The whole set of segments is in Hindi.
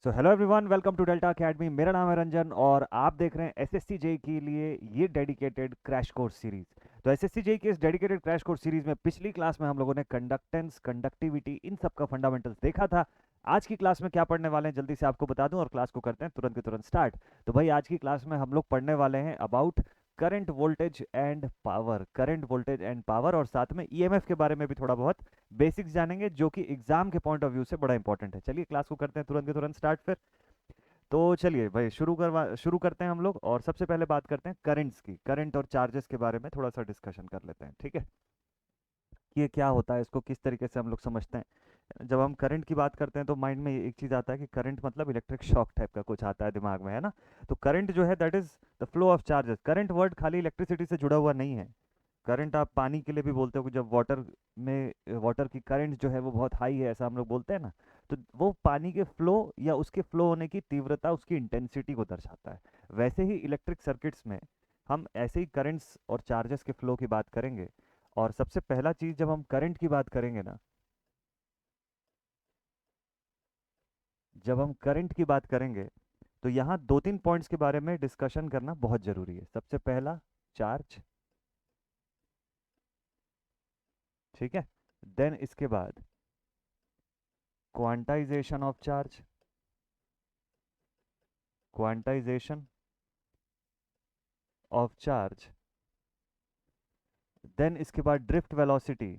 So hello everyone, welcome to Delta Academy. मेरा नाम है रंजन और आप देख रहे हैं एसएससी जेई के लिए ये डेडिकेटेड क्रैश कोर्स सीरीज। तो एसएससी जेई के इस डेडिकेटेड क्रैश कोर्स सीरीज में पिछली क्लास में हम लोगों ने कंडक्टेंस, कंडक्टिविटी, इन सब का फंडामेंटल्स देखा था। आज की क्लास में क्या पढ़ने वाले हैं जल्दी से आपको बता दूं और क्लास को करते हैं तुरंत के तुरंत स्टार्ट। तो भाई आज की क्लास में हम लोग पढ़ने वाले हैं about current voltage and power, current voltage and power, और साथ में ईएमएफ के बारे में भी थोड़ा बहुत बेसिक्स जानेंगे जो कि एग्जाम के पॉइंट ऑफ व्यू से बड़ा इंपॉर्टेंट है। चलिए क्लास को करते हैं तुरंत के तुरंत स्टार्ट फिर। तो चलिए भाई शुरू करते हैं हम लोग, और सबसे पहले बात करते हैं करंट्स की। करंट और चार्जेस के बारे में थोड़ा सा डिस्कशन कर लेते हैं, ठीक है। कि ये क्या होता है, इसको किस तरीके से हम लोग समझते हैं। जब हम करंट की बात करते हैं तो माइंड में एक चीज़ आता है कि करंट मतलब इलेक्ट्रिक शॉक टाइप का कुछ आता है दिमाग में, है ना। तो करंट जो है that is the flow of charges. Current word खाली इलेक्ट्रिसिटी से जुड़ा हुआ नहीं है। करंट आप पानी के लिए भी बोलते हो कि जब वाटर की करंट जो है वो बहुत हाई है, ऐसा हम लोग बोलते हैं ना। तो वो पानी के फ्लो या उसके फ्लो होने की तीव्रता, उसकी इंटेंसिटी को दर्शाता है। वैसे ही इलेक्ट्रिक सर्किट्स में हम ऐसे ही करंट्स और चार्जेस के फ्लो की बात करेंगे। और सबसे पहला चीज जब हम करंट की बात करेंगे ना, जब हम करंट की बात करेंगे तो यहाँ दो तीन पॉइंट्स के बारे में डिस्कशन करना बहुत जरूरी है। सबसे पहला चार्ज, ठीक है। देन इसके बाद quantization of charge, quantization of charge. Then इसके बाद drift velocity,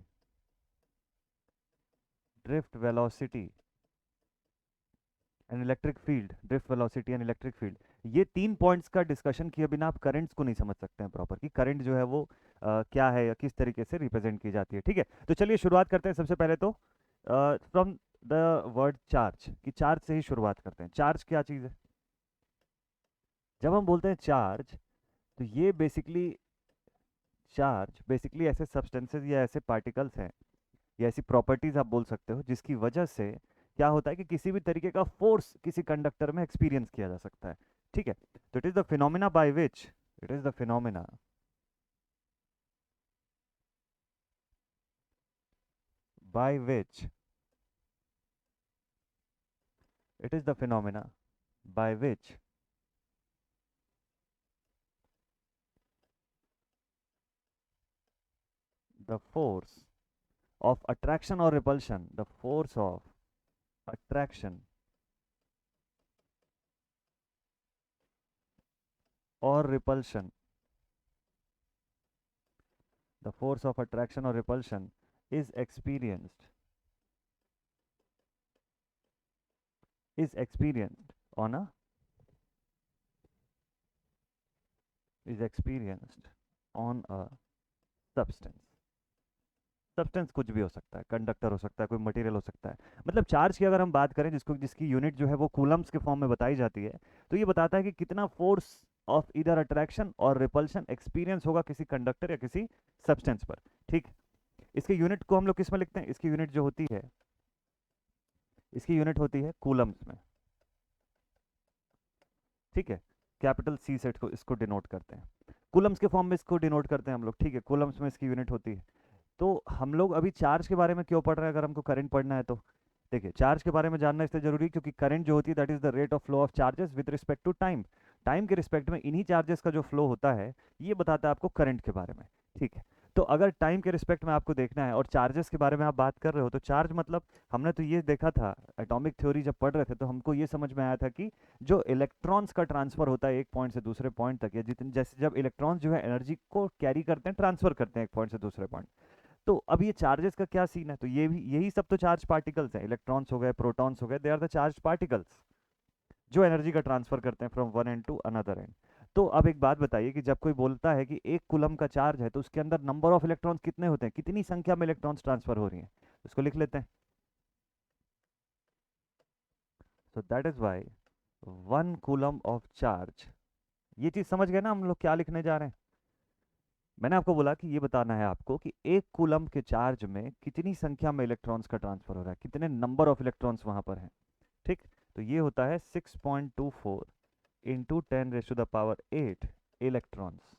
drift velocity and electric field, drift velocity and electric field. ये तीन पॉइंट्स का डिस्कशन किए बिना आप करंट्स को नहीं समझ सकते हैं प्रॉपर, कि करंट जो है वो क्या है या किस तरीके से रिप्रेजेंट की जाती है, ठीक है। तो चलिए शुरुआत करते हैं सबसे पहले तो फ्रॉम द वर्ड चार्ज, कि चार्ज से ही शुरुआत करते हैं। चार्ज क्या चीज़ है? जब हम बोलते हैं चार्ज, तो ये बेसिकली ऐसे सब्सटेंसेस या ऐसे पार्टिकल्स हैं या ऐसी प्रॉपर्टीज आप बोल सकते हो जिसकी वजह से क्या होता है कि किसी भी तरीके का फोर्स किसी कंडक्टर में एक्सपीरियंस किया जा सकता है, ठीक है। तो it is the phenomena by which, it is the phenomena by which, it is the phenomena by which the force of attraction और repulsion, the force of attraction और repulsion, the force of attraction or repulsion is experienced is experienced on a is experienced on a substance। Substance कुछ भी हो सकता है, कंडक्टर हो सकता है, कोई मटेरियल हो सकता है। मतलब चार्ज की अगर हम बात करें, जिसकी यूनिट जो है वो कूलम्स के फॉर्म में बताई जाती है, तो ये बताता है कि कितना फोर्स ऑफ इधर अट्रैक्शन और रिपल्शन एक्सपीरियंस होगा किसी कंडक्टर या किसी सब्सटेंस पर, ठीक। इसकी यूनिट को हम लोग किस में लिखते हैं? इसकी यूनिट जो होती है, इसकी यूनिट होती है कूलम्स में, ठीक है। कैपिटल सी से इसको डिनोट करते हैं, कूलम्स के फॉर्म में इसको डिनोट करते हैं हम लोग, ठीक है। कूलम्स में इसकी यूनिट होती है। तो हम लोग अभी चार्ज के बारे में क्यों पढ़ रहे हैं? अगर हमको करंट पढ़ना है तो देखिए, चार्ज के बारे में जानना इसलिए जरूरी है क्योंकि करंट जो होती है that is the rate of flow of charges with respect to time. Time के रिस्पेक्ट में इन्हीं चार्जेस का जो फ्लो होता है ये बताता है आपको करंट के बारे में, ठीक है। तो अगर टाइम के रिस्पेक्ट में आपको देखना है और चार्जेस के बारे में आप बात कर रहे हो, तो चार्ज मतलब हमने तो ये देखा था एटॉमिक थ्योरी जब पढ़ रहे थे, तो हमको ये समझ में आया था कि जो इलेक्ट्रॉन्स का ट्रांसफर होता है एक पॉइंट से दूसरे पॉइंट तक, या जितने जैसे जब इलेक्ट्रॉन्स जो है एनर्जी को कैरी करते हैं, ट्रांसफर करते हैं एक पॉइंट से दूसरे पॉइंट। तो अब ये चार्जेस का क्या सीन है? तो ये भी यही सब तो चार्ज पार्टिकल्स हैं। इलेक्ट्रॉन्स हो गए, प्रोटॉन्स हो गए, they are the charge particles जो एनर्जी का ट्रांसफर करते हैं from one end to another end. तो अब एक बात बताइए कि जब कोई बोलता है कि एक कूलम का चार्ज है तो उसके अंदर नंबर ऑफ इलेक्ट्रॉन्स कितने होते हैं, कितनी संख्या में इलेक्ट्रॉन्स ट्रांसफर हो रही हैं, उसको लिख लेते हैं। So that is why one coulomb of charge, ये चीज समझ गए ना हम लोग क्या लिखने जा रहे हैं? मैंने आपको बोला कि ये बताना है आपको कि एक कूलम के चार्ज में कितनी संख्या में इलेक्ट्रॉन्स का ट्रांसफर हो रहा है, कितने नंबर ऑफ इलेक्ट्रॉन्स वहां पर हैं, ठीक। तो ये होता है 6.24 इंटू 10⁸ इलेक्ट्रॉन्स।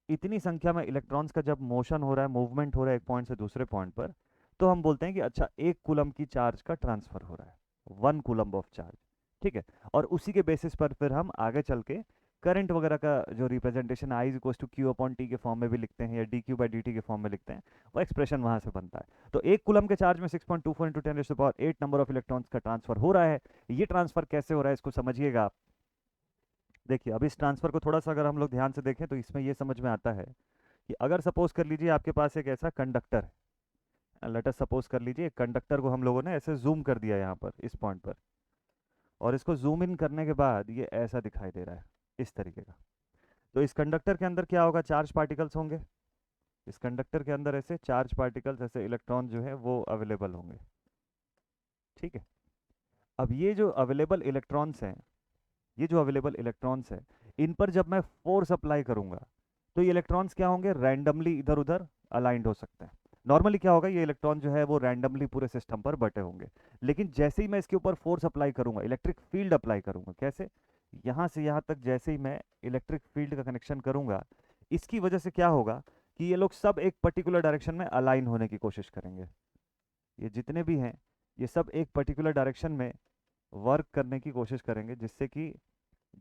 इतनी संख्या में इलेक्ट्रॉन्स का जब मोशन हो रहा है, मूवमेंट हो रहा है एक पॉइंट से दूसरे पॉइंट पर, तो हम बोलते हैं कि अच्छा एक कूलम की चार्ज का ट्रांसफर हो रहा है। 1 कूलम्ब ऑफ चार्ज, ठीक है। और उसी के बेसिस पर फिर हम आगे चल के करंट वगैरह का जो representation I is equals to Q upon T के फॉर्म में भी लिखते हैं या D Q by D T के फॉर्म में लिखते हैं, वो एक्सप्रेशन वहां से बनता है। तो एक कूलम के चार्ज में 6.24 इंटू 10⁸ नंबर ऑफ इलेक्ट्रॉन्स का ट्रांसफर हो रहा है। ये ट्रांसफर कैसे हो रहा है इसको समझिएगा आप। देखिए अब इस ट्रांसफर को थोड़ा सा अगर हम लोग ध्यान से देखें तो इसमें ये समझ में आता है कि अगर सपोज कर लीजिए आपके पास एक ऐसा कंडक्टर है, लेट अस सपोज कर लीजिए एक कंडक्टर को हम लोगों ने ऐसे जूम कर दिया यहाँ पर इस पॉइंट पर, और इसको जूम इन करने के बाद ये ऐसा दिखाई दे रहा है इस तरीके का। तो इस कंडक्टर के अंदर क्या होगा, चार्ज पार्टिकल्स होंगे। इस कंडक्टर के अंदर ऐसे चार्ज पार्टिकल्स ऐसे इलेक्ट्रॉन जो है वो अवेलेबल होंगे, ठीक है। अब ये जो अवेलेबल इलेक्ट्रॉन्स हैं, ये जो अवेलेबल इलेक्ट्रॉन्स हैं, इन पर जब मैं फोर्स अप्लाई करूंगा तो ये इलेक्ट्रॉन्स क्या होंगे, रैंडमली इधर उधर अलाइंड हो सकते हैं। नॉर्मली क्या होगा, ये इलेक्ट्रॉन जो है वो रैंडमली पूरे सिस्टम पर बटे होंगे। लेकिन जैसे ही मैं इसके ऊपर फोर्स अप्लाई करूंगा, इलेक्ट्रिक फील्ड अप्लाई करूंगा, कैसे, यहाँ से यहाँ तक जैसे ही मैं इलेक्ट्रिक फील्ड का कनेक्शन करूंगा, इसकी वजह से क्या होगा कि ये लोग सब एक पर्टिकुलर डायरेक्शन में अलाइन होने की कोशिश करेंगे। ये जितने भी हैं ये सब एक पर्टिकुलर डायरेक्शन में वर्क करने की कोशिश करेंगे, जिससे कि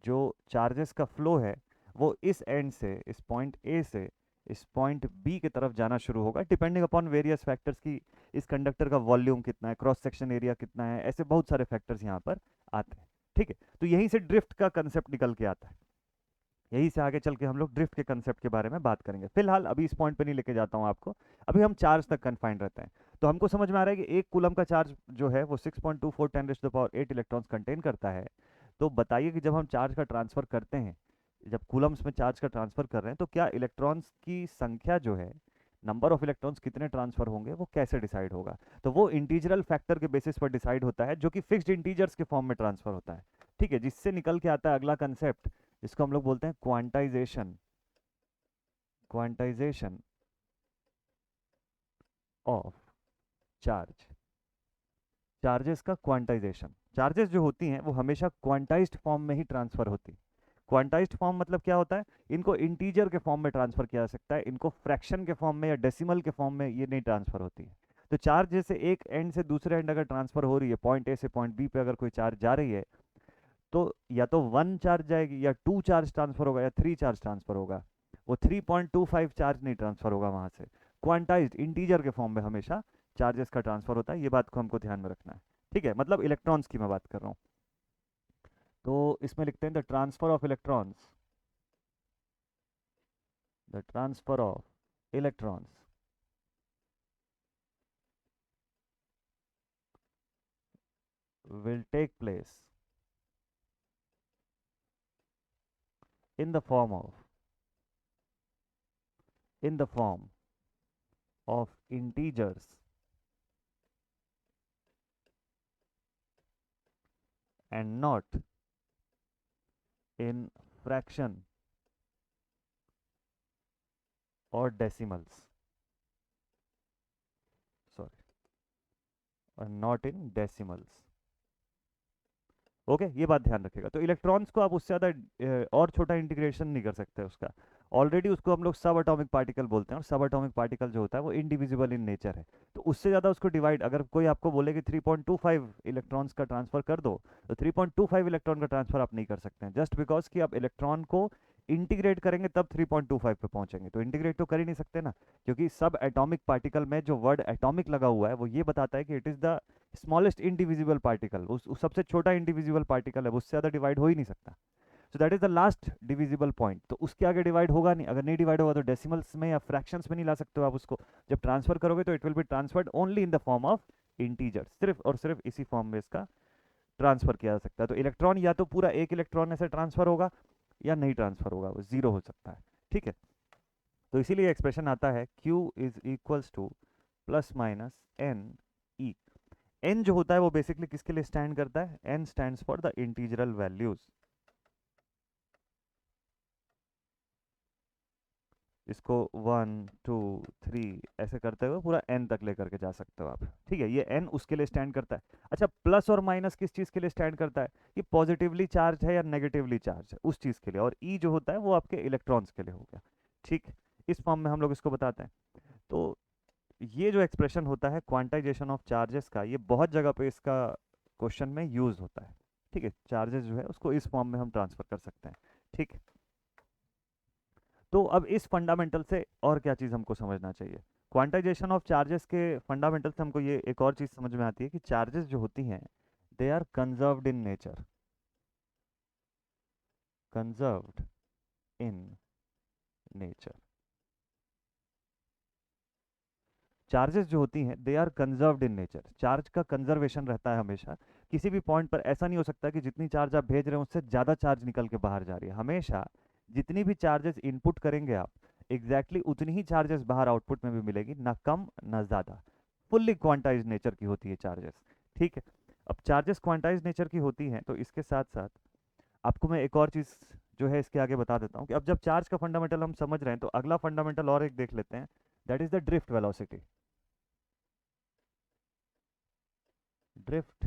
जो चार्जेस का फ्लो है वो इस एंड से, इस पॉइंट ए से इस पॉइंट बी की तरफ जाना शुरू होगा, डिपेंडिंग अपॉन वेरियस फैक्टर्स की इस कंडक्टर का वॉल्यूम कितना है, क्रॉस सेक्शन एरिया कितना है, ऐसे बहुत सारे फैक्टर्स यहाँ पर आते हैं, ठीक है। तो यहीं से ड्रिफ्ट का कंसेप्ट निकल के आता है, यहीं से आगे चल के हम लोग ड्रिफ्ट के कंसेप्ट के बारे में बात करेंगे। फिलहाल अभी इस पॉइंट पे नहीं लेके जाता हूँ आपको, अभी हम चार्ज तक कन्फाइंड रहते हैं। तो हमको समझ में आ रहा है कि एक कूलम का चार्ज जो है वो 6.24 10⁸ इलेक्ट्रॉन्स कंटेन करता है। तो बताइए कि जब हम चार्ज का ट्रांसफर करते हैं, जब कूलम्स में चार्ज का ट्रांसफर कर रहे हैं, तो क्या इलेक्ट्रॉन्स की संख्या जो है, नंबर ऑफ इलेक्ट्रॉन्स कितने ट्रांसफर होंगे वो कैसे डिसाइड होगा, तो वो इंटीजरल फैक्टर के बेसिस पर डिसाइड होता है, जो कि फिक्स्ड इंटीजर्स के फॉर्म में ट्रांसफर होता है, ठीक है। जिससे निकल के आता है अगला कंसेप्ट, इसको हम लोग बोलते हैं quantization, quantization of charge. Charges का क्वांटाइजेशन, चार्जेस जो होती हैं वो हमेशा क्वांटाइज्ड फॉर्म में ही ट्रांसफर होती है। क्वांटाइज्ड फॉर्म मतलब क्या होता है, इनको इंटीजर के फॉर्म में ट्रांसफर किया जा सकता है, इनको फ्रैक्शन के फॉर्म में या डेसिमल के फॉर्म में ये नहीं ट्रांसफर होती है। तो चार्ज जैसे एक एंड से दूसरे एंड अगर ट्रांसफर हो रही है, पॉइंट ए से पॉइंट बी पे अगर कोई चार्ज जा रही है, तो या तो 1 चार्ज जाएगी, या 2 चार्ज ट्रांसफर होगा, या 3 चार्ज ट्रांसफर होगा। वो 3.25 चार्ज नहीं ट्रांसफर होगा वहां से। क्वांटाइज्ड इंटीजर के फॉर्म में हमेशा चार्जेस का ट्रांसफर होता है, ये बात को हमको ध्यान में रखना है, ठीक है। मतलब इलेक्ट्रॉन्स की मैं बात कर रहा हूँ। तो इसमें लिखते हैं the transfer of electrons, the transfer of electrons will take place in the form of, in the form of integers and not in fraction or decimals, sorry, or not in decimals। Okay ये बात ध्यान रखिएगा। तो इलेक्ट्रॉन्स को आप उससे ज़्यादा और छोटा इंटीग्रेशन नहीं कर सकते उसका, ऑलरेडी उसको हम लोग सब एटॉमिक पार्टिकल बोलते हैं, और सब एटॉमिक पार्टिकल जो होता है वो इंडिविजिबल इन नेचर है। तो उससे ज़्यादा उसको डिवाइड, अगर कोई आपको बोले कि 3.25 इलेक्ट्रॉन्स का ट्रांसफर कर दो, तो 3.25 इलेक्ट्रॉन का ट्रांसफर आप नहीं कर सकते हैं, जस्ट बिकॉज कि आप इलेक्ट्रॉन को इंटीग्रेट करेंगे तब 3.25 पे पहुंचेंगे। तो इंटीग्रेट तो कर ही नहीं सकते ना, क्योंकि सब एटॉमिक पार्टिकल में जो वर्ड एटॉमिक लगा हुआ है वो ये बताता है कि it is the smallest indivisible particle, उस सबसे छोटा इंडिविजिबल पार्टिकल है, वो उससे ज़्यादा डिवाइड हो ही नहीं सकता। सो that is the last divisible point. तो उसके आगे डिवाइड होगा नहीं, अगर नहीं डिवाइड होगा तो डेसिमल्स में या फ्रैक्शंस में नहीं ला सकते हो आप उसको। जब ट्रांसफर करोगे तो it will be transferred only in the form of integer, सिर्फ और सिर्फ इसी फॉर्म में इसका ट्रांसफर किया जा सकता है। तो इलेक्ट्रॉन या तो पूरा एक इलेक्ट्रॉन ऐसे ट्रांसफर होगा या नहीं ट्रांसफर होगा, वो जीरो हो सकता है, ठीक है। तो इसीलिए एक्सप्रेशन आता है Q is equals to plus minus N E. N जो होता है वो बेसिकली किसके लिए स्टैंड करता है, N stands for the integral values. इसको 1 2 3 ऐसे करते हुए पूरा एन तक लेकर के जा सकते हो आप, ठीक है। ये एन उसके लिए स्टैंड करता है। अच्छा, प्लस और माइनस किस चीज के लिए स्टैंड करता है, कि पॉजिटिवली चार्ज है या नेगेटिवली चार्ज है उस चीज के लिए, और ई जो होता है वो आपके इलेक्ट्रॉन्स के लिए हो गया, ठीक। इस फॉर्म में हम लोग इसको बताते हैं। तो ये जो एक्सप्रेशन होता है क्वांटाइजेशन ऑफ चार्जेस का, ये बहुत जगह पे इसका क्वेश्चन में यूज होता है। ठीक है, चार्जेस जो है उसको इस फॉर्म में हम ट्रांसफर कर सकते हैं। ठीक है, तो अब इस फंडामेंटल से और क्या चीज़ हमको समझना चाहिए? क्वांटाइजेशन ऑफ चार्जेस के फंडामेंटल से हमको ये एक और चीज़ समझ में आती है कि चार्जेस जो होती हैं they are conserved in nature. Conserved in nature, charges जो होती हैं they are conserved in nature. Charge का कंजर्वेशन रहता है हमेशा। किसी भी पॉइंट पर ऐसा नहीं हो सकता कि जितनी चार्ज आप भेज रहे हैं उससे ज़्यादा चार्ज निकल के बाहर जा रही है। हमेशा जितनी भी चार्जेस इनपुट करेंगे आप, एग्जैक्टली उतनी ही चार्जेस बाहर आउटपुट में भी मिलेगी, ना कम ना ज़्यादा। फुल्ली क्वांटाइज नेचर की होती है चार्जेस। ठीक है, अब चार्जेस क्वांटाइज नेचर की होती हैं तो इसके साथ साथ आपको मैं एक और चीज़ जो है इसके आगे बता देता हूँ कि अब जब चार्ज का फंडामेंटल हम समझ रहे हैं तो अगला फंडामेंटल और एक देख लेते हैं, that is the drift velocity. Drift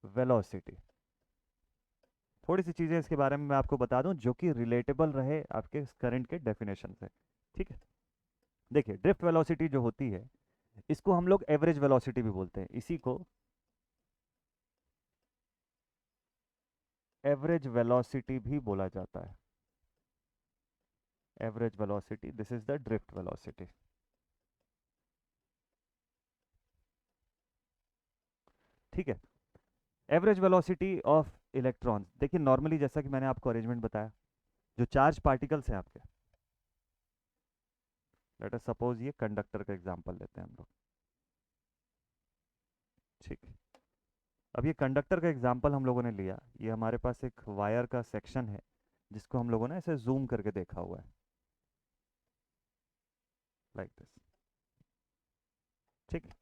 velocity, थोड़ी सी चीज़ें इसके बारे में मैं आपको बता दूं जो कि रिलेटेबल रहे आपके करंट के डेफिनेशन से। ठीक है, देखिए ड्रिफ्ट वेलोसिटी जो होती है इसको हम लोग एवरेज वेलोसिटी भी बोलते हैं। इसी को एवरेज वेलोसिटी भी बोला जाता है। Average velocity, this is the drift velocity. ठीक है, एवरेज वेलोसिटी ऑफ इलेक्ट्रॉन्स, देखिए नॉर्मली जैसा कि मैंने आपको अरेंजमेंट बताया, जो चार्ज पार्टिकल्स हैं आपके, लेट अस सपोज ये कंडक्टर का एग्जांपल लेते हैं हम लोग। ठीक है, अब ये कंडक्टर का एग्जांपल हम लोगों ने लिया, ये हमारे पास एक वायर का सेक्शन है जिसको हम लोगों ने ऐसे जूम करके देखा हुआ है, लाइक दिस। ठीक है,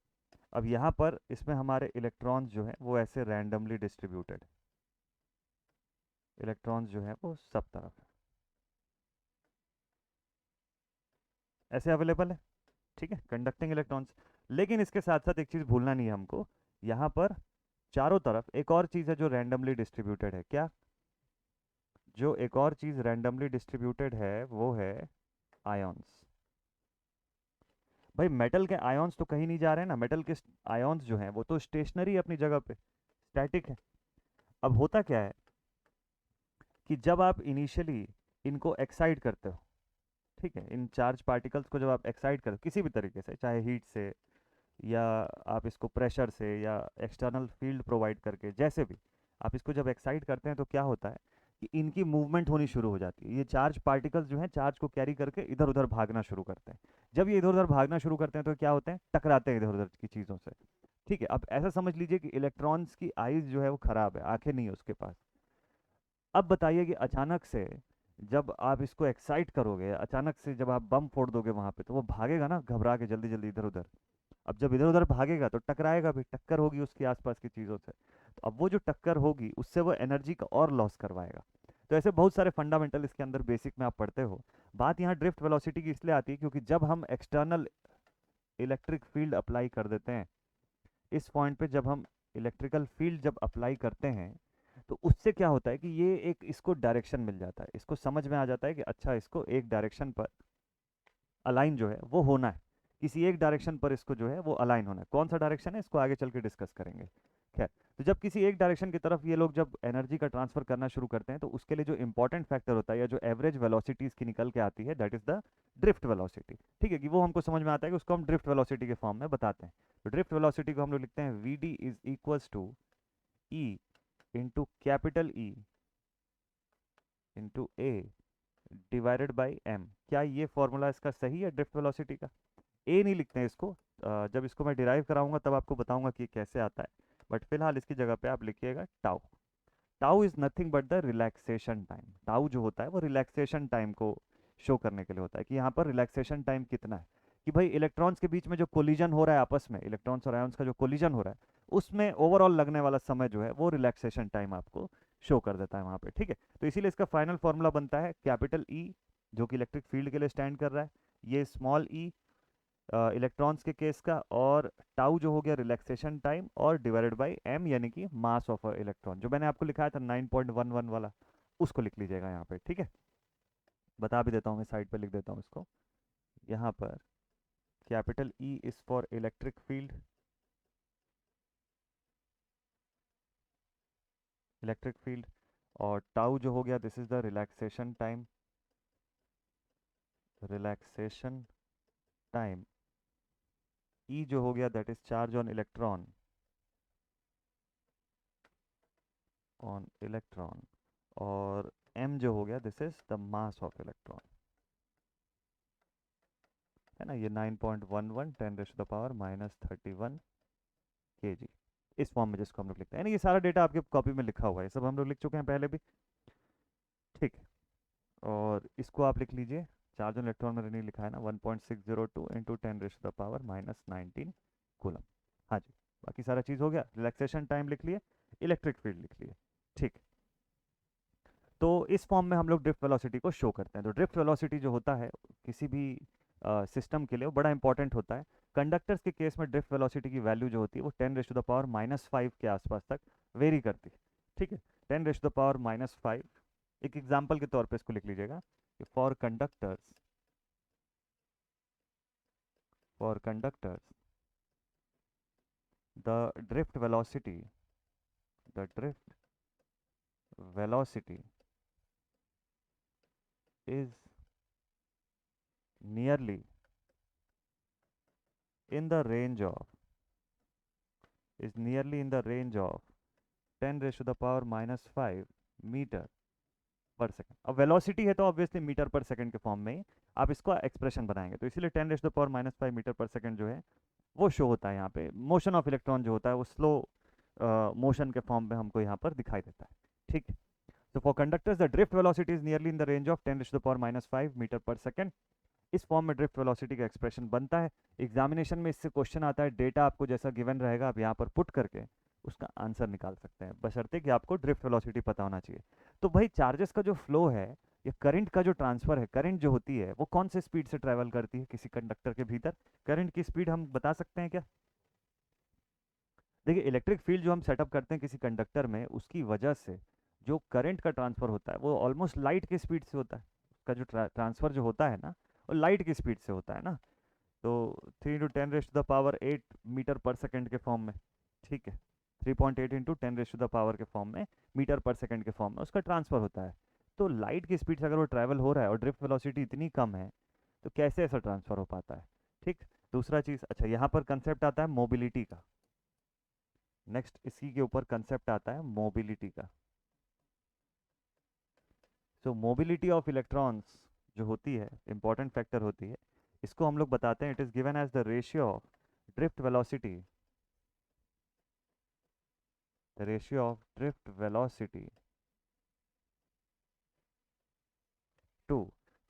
अब यहाँ पर इसमें हमारे इलेक्ट्रॉन्स जो हैं वो ऐसे रैंडमली डिस्ट्रीब्यूटेड, इलेक्ट्रॉन्स जो हैं वो सब तरफ है, ऐसे अवेलेबल है। ठीक है, कंडक्टिंग इलेक्ट्रॉन्स। लेकिन इसके साथ साथ एक चीज़ भूलना नहीं है हमको, यहाँ पर चारों तरफ एक और चीज़ है जो रैंडमली डिस्ट्रीब्यूटेड है। क्या? जो एक और चीज़ रैंडमली डिस्ट्रीब्यूटेड है वो है आयॉन्स। भाई मेटल के आयॉन्स तो कहीं नहीं जा रहे हैं ना, मेटल के आयॉन्स जो हैं वो तो स्टेशनरी अपनी जगह पे, स्टैटिक है। अब होता क्या है कि जब आप इनिशियली इनको एक्साइट करते हो, ठीक है, इन चार्ज पार्टिकल्स को जब आप एक्साइट करते हो किसी भी तरीके से, चाहे हीट से या आप इसको प्रेशर से या एक्सटर्नल फील्ड प्रोवाइड करके, जैसे भी आप इसको जब एक्साइट करते हैं तो क्या होता है कि इनकी मूवमेंट होनी शुरू हो जाती है। ये चार्ज पार्टिकल्स जो हैं चार्ज को कैरी करके इधर उधर भागना शुरू करते हैं। जब ये इधर उधर भागना शुरू करते हैं तो क्या होते हैं, टकराते हैं इधर उधर की चीज़ों से। ठीक है, अब ऐसा समझ लीजिए कि इलेक्ट्रॉन्स की आइज जो है वो खराब है, आंखें नहीं है उसके पास। अब बताइए कि अचानक से जब आप इसको एक्साइट करोगे, अचानक से जब आप बम फोड़ दोगे वहां पे, तो वो भागेगा ना घबरा के जल्दी जल्दी इधर उधर। अब जब इधर उधर भागेगा तो टकराएगा भी, टक्कर होगी उसके आसपास की चीज़ों से। तो अब वो जो टक्कर होगी उससे वो एनर्जी का और लॉस करवाएगा। तो ऐसे बहुत सारे फंडामेंटल इसके अंदर बेसिक में आप पढ़ते हो। बात यहाँ ड्रिफ्ट वेलोसिटी की इसलिए आती है क्योंकि जब हम एक्सटर्नल इलेक्ट्रिक फील्ड अप्लाई कर देते हैं, इस पॉइंट पे जब हम इलेक्ट्रिकल फील्ड जब अप्लाई करते हैं तो उससे क्या होता है कि ये एक इसको डायरेक्शन मिल जाता है, इसको समझ में आ जाता है कि अच्छा इसको एक डायरेक्शन पर अलाइन जो है वो होना है, किसी एक डायरेक्शन पर इसको जो है वो अलाइन होना है। कौन सा डायरेक्शन है इसको आगे चल के डिस्कस करेंगे। खैर, तो जब किसी एक डायरेक्शन की तरफ ये लोग जब एनर्जी का ट्रांसफर करना शुरू करते हैं तो उसके लिए जो इंपॉर्टेंट फैक्टर होता है या जो एवरेज वेलोसिटी इसकी निकल के आती है, that is the drift velocity. ठीक है, कि वो हमको समझ में आता है कि उसको हम ड्रिफ्ट वेलोसिटी के फॉर्म में बताते हैं। तो ड्रिफ्ट वेलोसिटी को हम लोग लिखते हैं V D is equals to E into capital E into A divided by M. क्या ये फॉर्मूला इसका सही है ड्रिफ्ट वेलोसिटी का? ए नहीं लिखते हैं इसको, जब इसको मैं डिराइव कराऊंगा तब आपको बताऊंगा कि कैसे आता है। बट फिलहाल इसकी जगह पे आप लिखिएगा tau. Tau is nothing but the relaxation time. Tau जो होता है वो रिलैक्सेशन टाइम को शो करने के लिए होता है कि यहाँ पर रिलैक्सेशन टाइम कितना है, कि भाई इलेक्ट्रॉन्स के बीच में जो कोलिजन हो रहा है आपस में, इलेक्ट्रॉन्स और आयंस का जो कोलिजन हो रहा है उसमें ओवरऑल लगने वाला समय जो है वो रिलैक्सेशन टाइम आपको शो कर देता है वहाँ पे। ठीक है, तो इसीलिए इसका फाइनल फॉर्मूला बनता है कैपिटल ई जो कि इलेक्ट्रिक फील्ड के लिए स्टैंड कर रहा है, ये स्मॉल ई इलेक्ट्रॉन्स के केस का, और टाउ जो हो गया रिलैक्सेशन टाइम, और डिवाइडेड बाय एम यानी कि मास ऑफ इलेक्ट्रॉन, जो मैंने आपको लिखाया था 9.11 वाला, उसको लिख लीजिएगा यहाँ पे। ठीक है, बता भी देता हूँ, मैं साइड पे लिख देता हूँ इसको यहाँ पर। Capital E is for electric field, electric field, और टाउ जो हो गया this is the relaxation time, relaxation time. E जो हो गया that is charge on electron, on electron, और m जो हो गया this is the mass of electron, है ना, ये 9.11 10⁻³ kg, इस फॉर्म में जिसको हम लोग लिखते हैं ना। ये सारा डेटा आपके कॉपी में लिखा हुआ है, सब हम लोग लिख चुके हैं पहले भी, ठीक है। और इसको आप लिख लीजिए, चार्ज ऑन इलेक्ट्रॉन में नहीं लिखा है ना, 1.602 इंटू 10⁻⁻19 कूलम। हाँ जी, बाकी सारा चीज़ हो गया, रिलैक्सेशन टाइम लिख लिए, इलेक्ट्रिक फील्ड लिख लिए, ठीक। तो इस फॉर्म में हम लोग ड्रिफ्ट वेलोसिटी को शो करते हैं। तो ड्रिफ्ट वेलोसिटी जो होता है किसी भी सिस्टम के लिए वो बड़ा इंपॉर्टेंट होता है। कंडक्टर्स के केस में ड्रिफ्ट वेलोसिटी की वैल्यू जो होती है वो 10⁻⁻5 के आसपास तक वेरी करती है, ठीक है। 10⁻⁻5, एक एग्जाम्पल के तौर पे इसको लिख लीजिएगा कि for conductors the drift velocity is nearly in the range of 10⁻⁻5 metre per second. अब वेलोसिटी है तो ऑब्वियसली मीटर पर सेकंड के फॉर्म में ही आप इसको एक्सप्रेशन बनाएंगे, तो इसीलिए 10⁻⁻5 मीटर पर सेकंड जो है वो शो होता है यहाँ पे। मोशन ऑफ इलेक्ट्रॉन जो होता है वो स्लो मोशन के फॉर्म में हमको यहाँ पर दिखाई देता है, ठीक है। तो for conductors the drift velocity is nearly in the range of 10⁻⁻5 metre per second. इस फॉर्म में ड्रिफ्ट वेलोसिटी का एक्सप्रेशन बनता है। एग्जामिनेशन में इससे क्वेश्चन आता है, डेटा आपको जैसा गिवन रहेगा आप यहाँ पर पुट करके उसका आंसर निकाल सकते हैं, बशर्ते कि आपको ड्रिफ्ट वेलोसिटी पता होना चाहिए। तो भाई चार्जेस का जो फ्लो है या करंट का जो ट्रांसफर है, करंट जो होती है वो कौन से स्पीड से ट्रेवल करती है किसी कंडक्टर के भीतर, करंट की स्पीड हम बता सकते हैं क्या? देखिए इलेक्ट्रिक फील्ड जो हम सेटअप करते हैं किसी कंडक्टर में, उसकी वजह से जो करंट का ट्रांसफर होता है वो ऑलमोस्ट लाइट की स्पीड से होता है। उसका जो ट्रांसफर जो होता है ना वो लाइट की स्पीड से होता है ना। तो 3 × 10⁸ मीटर पर सेकंड के फॉर्म में, ठीक है, 3.8 इंटू 10⁻⁴ के फॉर्म में, मीटर पर सेकंड के फॉर्म में उसका ट्रांसफर होता है। तो लाइट की स्पीड से अगर वो ट्रैवल हो रहा है और ड्रिफ्ट वेलोसिटी इतनी कम है तो कैसे ऐसा ट्रांसफर हो पाता है, ठीक। दूसरा चीज़, अच्छा यहाँ पर कंसेप्ट आता है मोबिलिटी का। नेक्स्ट इसी के ऊपर कंसेप्ट आता है मोबिलिटी का। सो मोबिलिटी ऑफ इलेक्ट्रॉन्स जो होती है इंपॉर्टेंट फैक्टर होती है, इसको हम लोग बताते हैं it is given as the ratio of drift velocity, the ratio of drift velocity to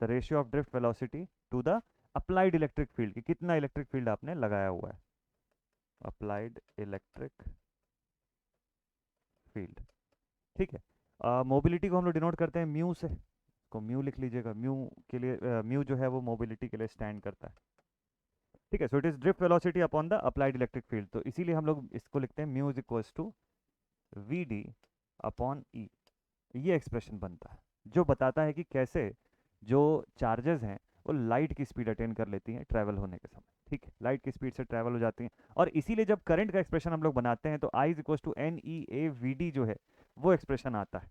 the ratio of drift velocity to the applied electric field, कि कितना इलेक्ट्रिक फील्ड आपने लगाया हुआ है, अप्लाइड इलेक्ट्रिक फील्ड, ठीक है। मोबिलिटी को हम लोग डिनोट करते हैं म्यू से, को म्यू लिख लीजिएगा, म्यू के लिए म्यू जो है वो मोबिलिटी के लिए स्टैंड करता है, ठीक है। So it is drift velocity upon the applied electric field, तो इसीलिए हम लोग इसको लिखते हैं mu is equals to V D upon E. ये एक्सप्रेशन बनता है जो बताता है कि कैसे जो चार्जेस हैं वो लाइट की स्पीड अटेन कर लेती हैं ट्रैवल होने के समय, ठीक है, लाइट की स्पीड से ट्रैवल हो जाती हैं। और इसीलिए जब करंट का एक्सप्रेशन हम लोग बनाते हैं तो I is equal to N E A V D जो है वो एक्सप्रेशन आता है।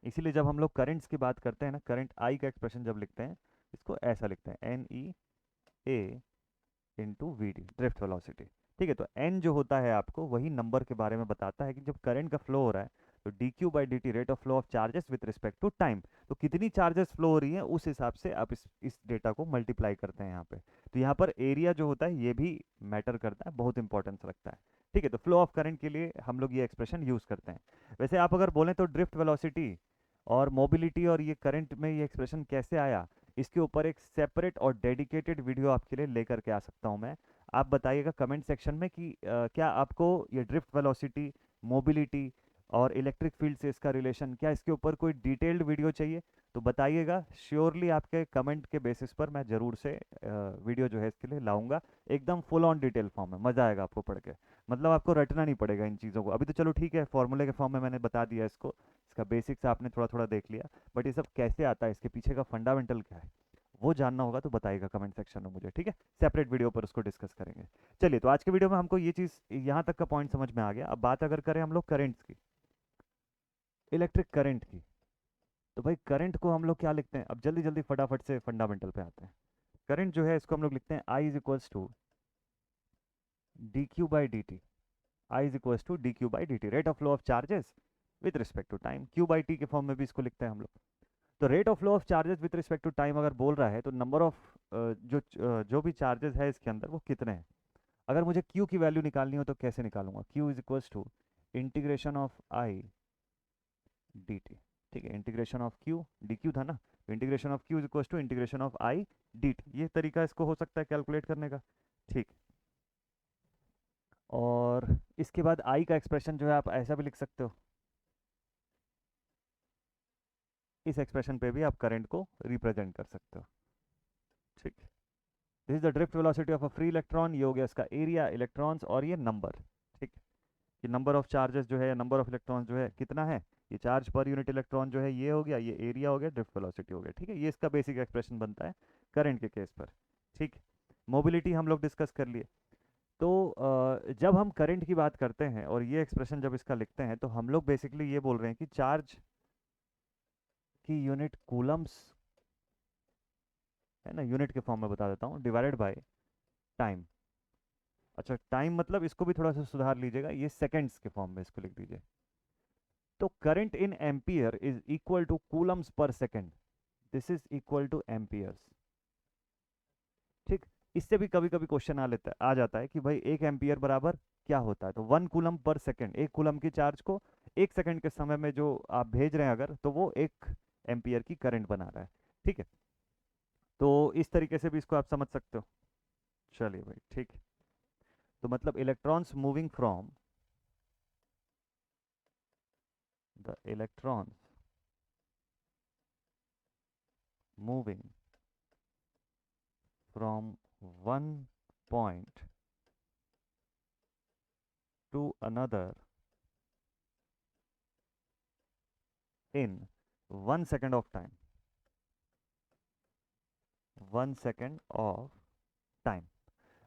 इसीलिए जब हम लोग करंट्स की बात करते हैं ना, करंट आई का एक्सप्रेशन जब लिखते हैं इसको ऐसा लिखते हैं N E A into V D, drift velocity, ठीक है। तो एन जो होता है आपको वही नंबर के बारे में बताता है कि जब करंट का फ्लो हो रहा है तो D Q by D T, rate of flow of charges with respect to time, तो कितनी चार्जेस फ्लो हो रही हैं उस हिसाब से आप इस डेटा को मल्टीप्लाई करते हैं यहाँ पे। तो यहाँ पर एरिया जो होता है ये भी मैटर करता है, बहुत इंपॉर्टेंस रखता है, ठीक है। तो फ्लो ऑफ करंट के लिए हम लोग ये एक्सप्रेशन यूज करते हैं। वैसे आप अगर बोलें तो ड्रिफ्ट वेलोसिटी और मोबिलिटी और ये करंट में ये एक्सप्रेशन कैसे आया, इसके ऊपर एक सेपरेट और डेडिकेटेड वीडियो आपके लिए लेकर के आ सकता हूँ मैं। आप बताइएगा कमेंट सेक्शन में कि क्या आपको ये ड्रिफ्ट वेलोसिटी, मोबिलिटी और इलेक्ट्रिक फील्ड से इसका रिलेशन, क्या इसके ऊपर कोई डिटेल्ड वीडियो चाहिए तो बताइएगा। श्योरली आपके कमेंट के बेसिस पर मैं ज़रूर से वीडियो जो है इसके लिए लाऊंगा, एकदम फुल ऑन डिटेल फॉर्म में, मज़ा आएगा आपको पढ़ के, मतलब आपको रटना नहीं पड़ेगा इन चीज़ों को। अभी तो चलो ठीक है, फॉर्मूले के फॉर्म में मैंने बता दिया इसको, इसका बेसिक्स आपने थोड़ा थोड़ा देख लिया, बट ये सब कैसे आता है, इसके पीछे का फंडामेंटल क्या है वो जानना होगा तो बताइएगा कमेंट सेक्शन में मुझे, ठीक है। सेपरेट वीडियो पर उसको डिस्कस करेंगे। चलिए, तो आज के वीडियो में हमको ये चीज़ यहाँ तक का पॉइंट समझ में आ गया। अब बात अगर करें हम लोग करेंट्स की, इलेक्ट्रिक करंट की। तो भाई करंट को हम लोग क्या लिखते हैं, अब जल्दी जल्दी फटाफट से फंडामेंटल पे आते हैं। करंट जो है इसको हम लोग लिखते हैं I is equals to D Q by D T. I is equals to D Q by D T, rate of flow of charges with respect to time. Q by T के फॉर्म में भी इसको लिखते हैं हम लोग। तो rate of flow of charges with respect to time अगर बोल रहा है तो नंबर ऑफ जो भी चार्जेस है इसके अंदर वो कितने हैं। अगर मुझे क्यू की वैल्यू निकालनी हो तो कैसे निकालूंगा, Q is equals to integration of I D T. ठीक है, integration of Q D Q था ना, तो integration of Q is equals to integration of I D T. ये तरीका इसको हो सकता है कैलकुलेट करने का। ठीक, और इसके बाद आई का एक्सप्रेशन जो है आप ऐसा भी लिख सकते हो, इस एक्सप्रेशन पे भी आप करंट को रिप्रेजेंट कर सकते हो। ठीक, this is the drift velocity of a free electron, ये हो गया इसका एरिया, इलेक्ट्रॉन्स, और ये नंबर। ठीक, कि नंबर ऑफ चार्जेस जो है या नंबर ऑफ इलेक्ट्रॉन्स जो है कितना है, ये चार्ज पर यूनिट इलेक्ट्रॉन जो है ये हो गया, ये एरिया हो गया, ड्रिफ्ट वेलोसिटी हो गया। ठीक है, ये इसका बेसिक एक्सप्रेशन बनता है करंट के केस पर। ठीक, मोबिलिटी हम लोग डिस्कस कर लिए। तो जब हम करंट की बात करते हैं और ये एक्सप्रेशन जब इसका लिखते हैं तो हम लोग बेसिकली ये बोल रहे हैं कि चार्ज की यूनिट कूलम्स है ना, यूनिट के फॉर्म में बता देता हूँ, डिवाइडेड बाय टाइम। अच्छा, टाइम मतलब इसको भी थोड़ा सा सुधार लीजिएगा, ये सेकंड्स के फॉर्म में इसको लिख दीजिए। तो current in ampere is equal to coulombs per second, this is equal to amperes. ठीक, इससे भी कभी कभी क्वेश्चन आ जाता है कि भाई एक एम्पियर बराबर क्या होता है, तो 1 कूलम पर सेकंड, 1 कूलम की चार्ज को 1 सेकंड के समय में जो आप भेज रहे हैं अगर, तो वो 1 एम्पियर की करंट बना रहा है। ठीक है, तो इस तरीके से भी इसको आप समझ सकते हो। चलिए भाई, ठीक है, तो मतलब electrons moving from the electrons moving from one point to another in 1 second of time, 1 second of time.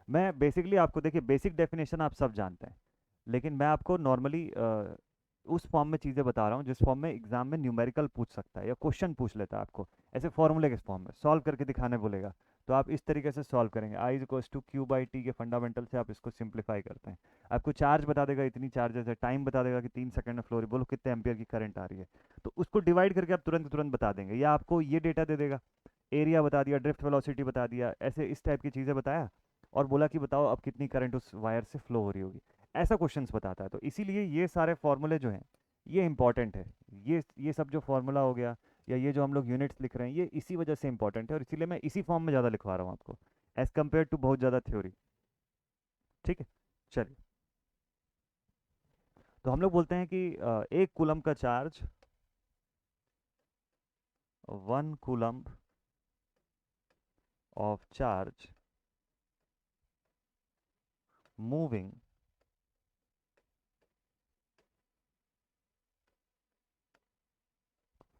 मैं बेसिकली आपको, देखिए बेसिक डेफिनेशन आप सब जानते हैं, लेकिन मैं आपको नॉर्मली उस फॉर्म में चीज़ें बता रहा हूँ जिस फॉर्म में एग्जाम में न्यूमेरिकल पूछ सकता है या क्वेश्चन पूछ लेता है आपको, ऐसे फॉर्मूले के फॉर्म में सॉल्व करके दिखाने बोलेगा, तो आप इस तरीके से सॉल्व करेंगे। I equals to Q by T के फंडामेंटल से आप इसको सिंप्लीफाई करते हैं। आपको चार्ज बता देगा, इतनी चार्जेस है, टाइम बता देगा कि 3 सेकंड में फ्लो रही, बोलो कितने एम्पियर की करंट आ रही है, तो उसको डिवाइड करके आप तुरंत तुरंत बता देंगे, या आपको ये डेटा दे देगा, एरिया बता दिया, ड्रिफ्ट वेलोसिटी बता दिया, ऐसे इस टाइप की चीज़ें बताया, और बोला कि बताओ अब कितनी करंट उस वायर से फ्लो हो रही होगी। ऐसा क्वेश्चंस बताता है, तो इसीलिए ये सारे फॉर्मूले जो हैं ये इंपॉर्टेंट है। ये सब जो फॉर्मूला हो गया या ये जो हम लोग यूनिट्स लिख रहे हैं, ये इसी वजह से इंपॉर्टेंट है, और इसीलिए मैं इसी फॉर्म में ज़्यादा लिखवा रहा हूँ आपको एज कम्पेयर टू बहुत ज़्यादा थ्योरी। ठीक है, चलिए, तो हम लोग बोलते हैं कि 1 कूलम का charge, 1 coulomb of charge moving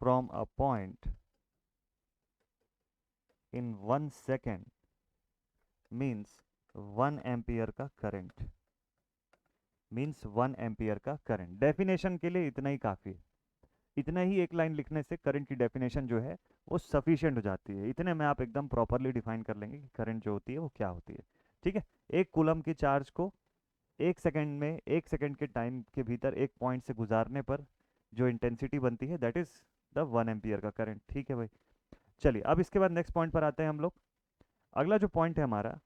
from a point in 1 second means 1 ampere का करंट, मीन्स 1 एम्पियर का करंट। डेफिनेशन के लिए इतना ही काफ़ी है, इतना ही एक लाइन लिखने से करंट की डेफिनेशन जो है वो सफिशिएंट हो जाती है। इतने में आप एकदम प्रॉपरली डिफाइन कर लेंगे कि करंट जो होती है वो क्या होती है। ठीक है, 1 कूलम की चार्ज को 1 सेकंड में, 1 सेकंड के टाइम के भीतर एक पॉइंट से गुजारने पर जो इंटेंसिटी बनती है दैट इज द 1 एम्पियर का करंट। ठीक है भाई, चलिए अब इसके बाद नेक्स्ट पॉइंट पर आते हैं हम लोग। अगला जो पॉइंट है हमारा,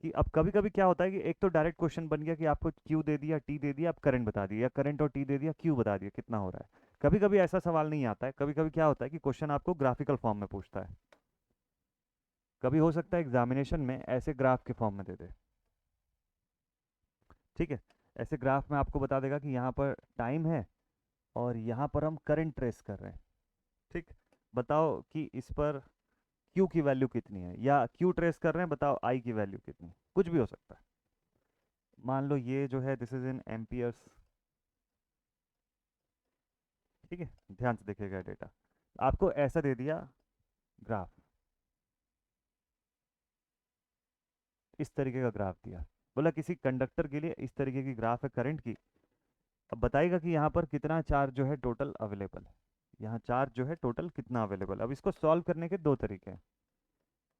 कि अब कभी कभी क्या होता है कि एक तो डायरेक्ट क्वेश्चन बन गया कि आपको क्यू दे दिया, टी दे दिया, आप करंट बता दिया, या करंट और टी दे दिया, क्यू बता दिया कितना हो रहा है। कभी कभी ऐसा सवाल नहीं आता है, कभी कभी क्या होता है कि क्वेश्चन आपको ग्राफिकल फॉर्म में पूछता है, कभी हो सकता है एग्जामिनेशन में ऐसे ग्राफ के फॉर्म में दे दे। ठीक है, ऐसे ग्राफ में आपको बता देगा कि यहाँ पर टाइम है और यहाँ पर हम करंट ट्रेस कर रहे हैं। ठीक, बताओ कि इस पर क्यू की वैल्यू कितनी है, या क्यू ट्रेस कर रहे हैं, बताओ आई की वैल्यू कितनी है, कुछ भी हो सकता है। मान लो ये जो है दिस इज इन एम्पियर्स। ठीक है, ध्यान से देखिएगा डेटा, आपको ऐसा दे दिया ग्राफ, इस तरीके का ग्राफ दिया, बोला किसी कंडक्टर के लिए इस तरीके की ग्राफ है करंट की, अब बताइएगा कि यहाँ पर कितना चार्ज जो है टोटल अवेलेबल है, यहाँ चार्ज जो है टोटल कितना अवेलेबल। अब इसको सॉल्व करने के दो तरीके हैं,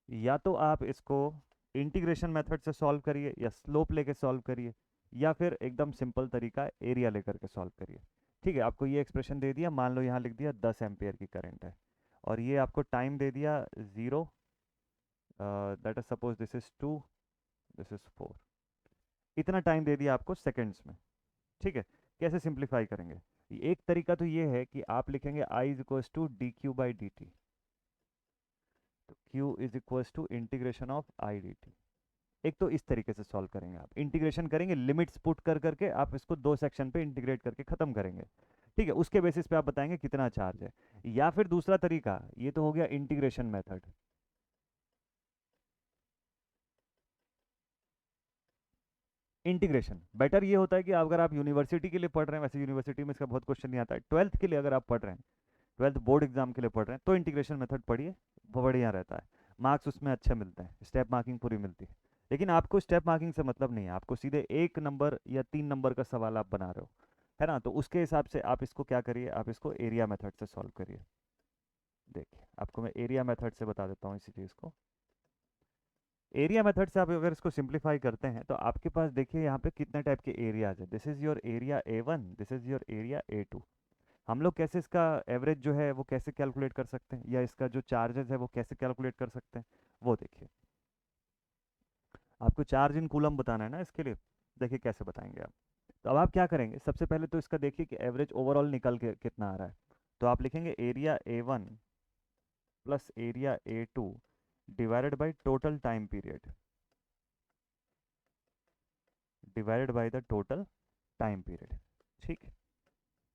या तो आप इसको इंटीग्रेशन मेथड से सॉल्व करिए या स्लोप लेके सॉल्व करिए, या फिर एकदम सिंपल तरीका है एरिया लेकर के सॉल्व करिए। ठीक है, आपको ये एक्सप्रेशन दे दिया, मान लो यहाँ लिख दिया 10 एम्पियर की करंट है, और ये आपको टाइम दे दिया 0, that is suppose this is 2, this is 4, इतना टाइम दे दिया आपको सेकेंड्स में। ठीक है, कैसे सिंप्लीफाई करेंगे? एक तरीका तो ये है कि आप लिखेंगे I is equals to D Q by D T, तो Q is equals to integration of I D T. एक तो इस तरीके से सॉल्व करेंगे, आप इंटीग्रेशन करेंगे, लिमिट्स पुट कर करके आप इसको दो सेक्शन पे इंटीग्रेट करके खत्म करेंगे। ठीक है, उसके बेसिस पे आप बताएंगे कितना चार्ज है। या फिर दूसरा तरीका, ये तो हो गया इंटीग्रेशन मेथड। इंटीग्रेशन बेटर ये होता है कि अगर आप यूनिवर्सिटी के लिए पढ़ रहे हैं, वैसे यूनिवर्सिटी में इसका बहुत क्वेश्चन नहीं आता है, ट्वेल्थ के लिए अगर आप पढ़ रहे हैं, ट्वेल्थ बोर्ड एग्जाम के लिए पढ़ रहे हैं, तो इंटीग्रेशन मेथड पढ़िए, वो बढ़िया रहता है, मार्क्स उसमें अच्छे मिलते हैं, स्टेप मार्किंग पूरी मिलती है। लेकिन आपको स्टेप मार्किंग से मतलब नहीं है, आपको सीधे 1 नंबर या 3 नंबर का सवाल आप बना रहे हो, है ना, तो उसके हिसाब से आप इसको क्या करिए, आप इसको एरिया मेथड से सॉल्व करिए। देखिए, आपको मैं एरिया मेथड से बता देता हूँ इसी चीज़ को। एरिया मेथड से आप अगर इसको सिंप्लीफाई करते हैं तो आपके पास देखिए यहाँ पे कितने टाइप के एरियाज है। This is your area A1, this is your area A2। हम लोग कैसे इसका एवरेज जो है वो कैसे कैलकुलेट कर सकते हैं, या इसका जो चार्जेस है वो कैसे कैलकुलेट कर सकते हैं, वो देखिए। आपको चार्ज इन कूलम बताना है ना, इसके लिए देखिए कैसे बताएंगे आप। तो अब आप क्या करेंगे, सबसे पहले तो इसका देखिए कि एवरेज ओवरऑल निकल के कितना आ रहा है। तो आप लिखेंगे area A1 plus area A2 divided by total time period, divided by the total time period. ठीक है,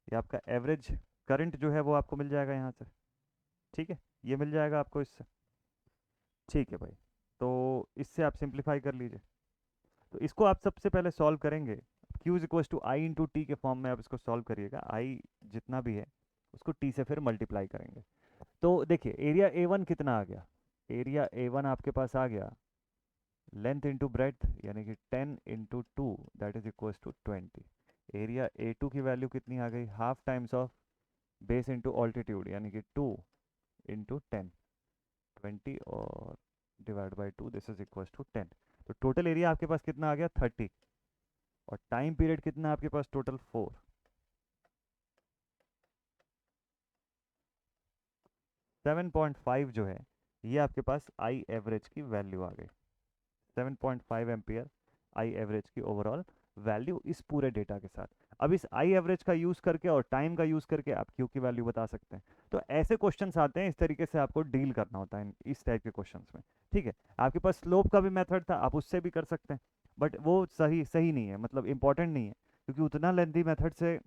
ये आपका एवरेज करंट जो है वो आपको मिल जाएगा यहाँ से। ठीक है, ये मिल जाएगा आपको इससे। ठीक है भाई, तो इससे आप सिंप्लीफाई कर लीजिए। तो इसको आप सबसे पहले सॉल्व करेंगे, Q is equals to I into T के फॉर्म में आप इसको सॉल्व करिएगा। आई जितना भी है उसको टी से फिर मल्टीप्लाई करेंगे। तो देखिए एरिया A1 कितना आ गया, एरिया A1 आपके पास आ गया लेंथ इंटू ब्रेथ यानी कि 10 into two, that is equals to 20। Area A2 की वैल्यू कितनी आ गई, half times of base into altitude यानी कि 2 इंटू 10, 20 और divide by 2, this is equals to 10। तो टोटल एरिया आपके पास कितना आ गया 30, और टाइम पीरियड कितना है आपके पास टोटल 4। 7.5 जो है ये आपके पास आई एवरेज की वैल्यू आ गई, 7.5 एम्पियर आई एवरेज की ओवरऑल वैल्यू इस पूरे डेटा के साथ। अब इस आई एवरेज का यूज करके और टाइम का यूज करके आप क्यू की वैल्यू बता सकते हैं। तो ऐसे क्वेश्चंस आते हैं, इस तरीके से आपको डील करना होता है इस टाइप के क्वेश्चंस में। ठीक है, आपके पास स्लोप का भी मेथड था, आप उससे भी कर सकते हैं, बट वो सही सही नहीं है, मतलब इंपॉर्टेंट नहीं है, क्योंकि उतना लेंथी मेथड से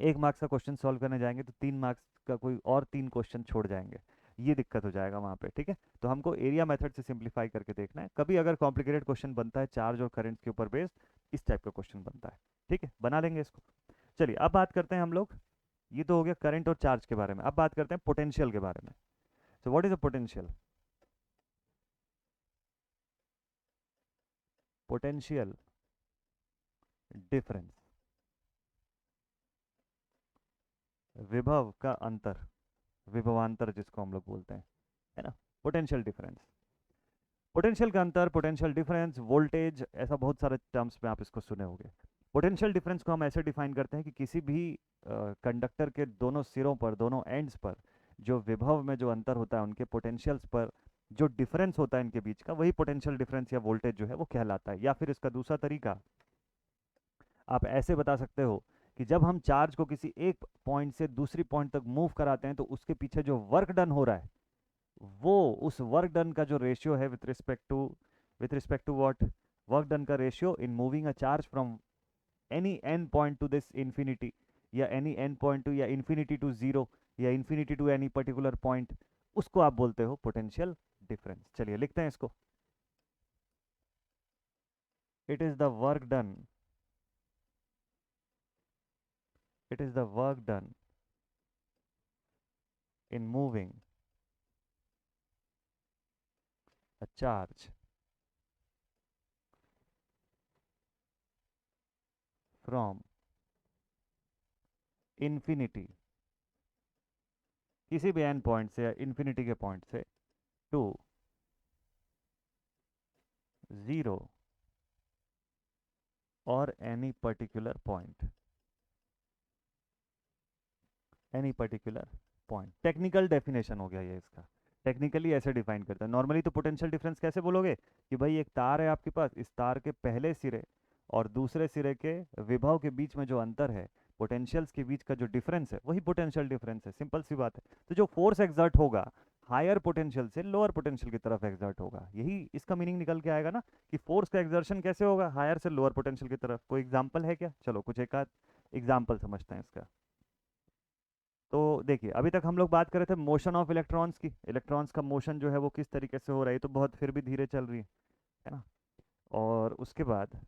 1 मार्क्स का क्वेश्चन सॉल्व करने जाएंगे तो 3 मार्क्स का कोई और 3 क्वेश्चन छोड़ जाएंगे, ये दिक्कत हो जाएगा वहाँ पे। ठीक है, तो हमको एरिया मेथड से सिंप्लीफाई करके देखना है। कभी अगर कॉम्प्लिकेटेड क्वेश्चन बनता है चार्ज और करंट के ऊपर बेस्ड, इस टाइप का क्वेश्चन बनता है। ठीक है, बना लेंगे इसको। चलिए अब बात करते हैं हम लोग, ये तो हो गया करंट और चार्ज के बारे में, अब बात करते हैं पोटेंशियल के बारे में। So what is a potential? Potential difference, विभव का अंतर, विभवांतर जिसको हम लोग बोलते हैं, है ना, पोटेंशियल डिफरेंस। पोटेंशियल का अंतर, पोटेंशियल डिफरेंस, वोल्टेज, ऐसा बहुत सारे टर्म्स में आप इसको सुने होंगे। पोटेंशियल डिफरेंस को हम ऐसे डिफाइन करते हैं कि किसी भी कंडक्टर के दोनों सिरों पर, दोनों एंड्स पर जो विभव में जो अंतर होता है, उनके पोटेंशियल्स पर जो डिफरेंस होता है इनके बीच का, वही पोटेंशियल डिफरेंस या वोल्टेज जो है वो कहलाता है। या फिर इसका दूसरा तरीका आप ऐसे बता सकते हो कि जब हम चार्ज को किसी एक पॉइंट से दूसरी पॉइंट तक मूव कराते हैं तो उसके पीछे जो वर्क डन हो रहा है, वो उस वर्क डन का जो रेशियो है with respect to what, work done का ratio in moving a charge from any N point to this infinity, या एनी एन पॉइंट टू, या इंफिनिटी टू जीरो, या infinity to any particular point, उसको आप बोलते हो पोटेंशियल डिफरेंस। चलिए लिखते हैं इसको। It is the work done, it is the work done in moving a charge from infinity, किसी भी एन पॉइंट से या इन्फिनिटी के पॉइंट से टू 0 और any particular point, any particular point. Technical definition हो गया ये इसका, टेक्निकली ऐसे डिफाइन करता है। नॉर्मली तो पोटेंशियल डिफरेंस कैसे बोलोगे कि भाई एक तार है आपके पास, इस तार के पहले सिरे और दूसरे सिरे के विभव के बीच में जो अंतर है, पोटेंशियल्स के बीच का जो डिफरेंस है, वही पोटेंशियल डिफरेंस है। सिंपल सी बात है। तो जो फोर्स एक्सर्ट होगा हायर पोटेंशियल से लोअर पोटेंशियल की तरफ एक्सर्ट होगा, यही इसका मीनिंग निकल के आएगा ना कि फोर्स का एक्सर्शन कैसे होगा, हायर से लोअर पोटेंशियल की तरफ। कोई एग्जांपल है क्या? चलो कुछ एक आध एग्जांपल समझते हैं इसका। तो देखिए, अभी तक हम लोग बात कर रहे थे मोशन ऑफ इलेक्ट्रॉन्स की, इलेक्ट्रॉन्स का मोशन जो है वो किस तरीके से हो रहा है, ये तो बहुत फिर भी धीरे चल रही है ना। और उसके बाद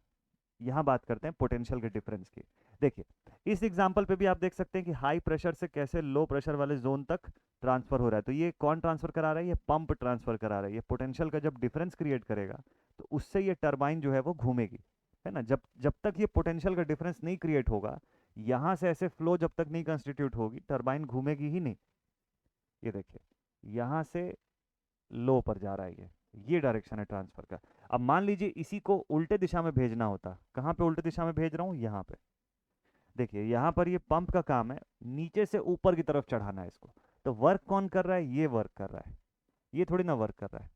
यहाँ बात करते हैं पोटेंशियल के डिफरेंस की। देखिए, इस एग्जांपल पे भी आप देख सकते हैं कि हाई प्रेशर से कैसे लो प्रेशर वाले जोन तक ट्रांसफर हो रहा है। तो ये कौन ट्रांसफर करा रहा है? ये पंप ट्रांसफर करा रहा है। ये पोटेंशियल का जब डिफरेंस क्रिएट करेगा तो उससे ये टरबाइन जो है वो घूमेगी, है ना। जब जब तक ये पोटेंशियल का डिफरेंस नहीं क्रिएट होगा, यहाँ से ऐसे फ्लो जब तक नहीं कंस्टिट्यूट होगी, टरबाइन घूमेगी ही नहीं। ये देखिए, यहाँ से लो पर जा रहा है, ये डायरेक्शन है ट्रांसफर का। अब मान लीजिए इसी को उल्टे दिशा में भेजना होता, कहाँ पे उल्टे दिशा में भेज रहा हूँ? यहाँ पे। देखिए, यहाँ पर ये पंप का काम है नीचे से ऊपर की तरफ चढ़ाना है इसको। तो वर्क कौन कर रहा है? ये वर्क कर रहा है, ये थोड़ी ना वर्क कर रहा है।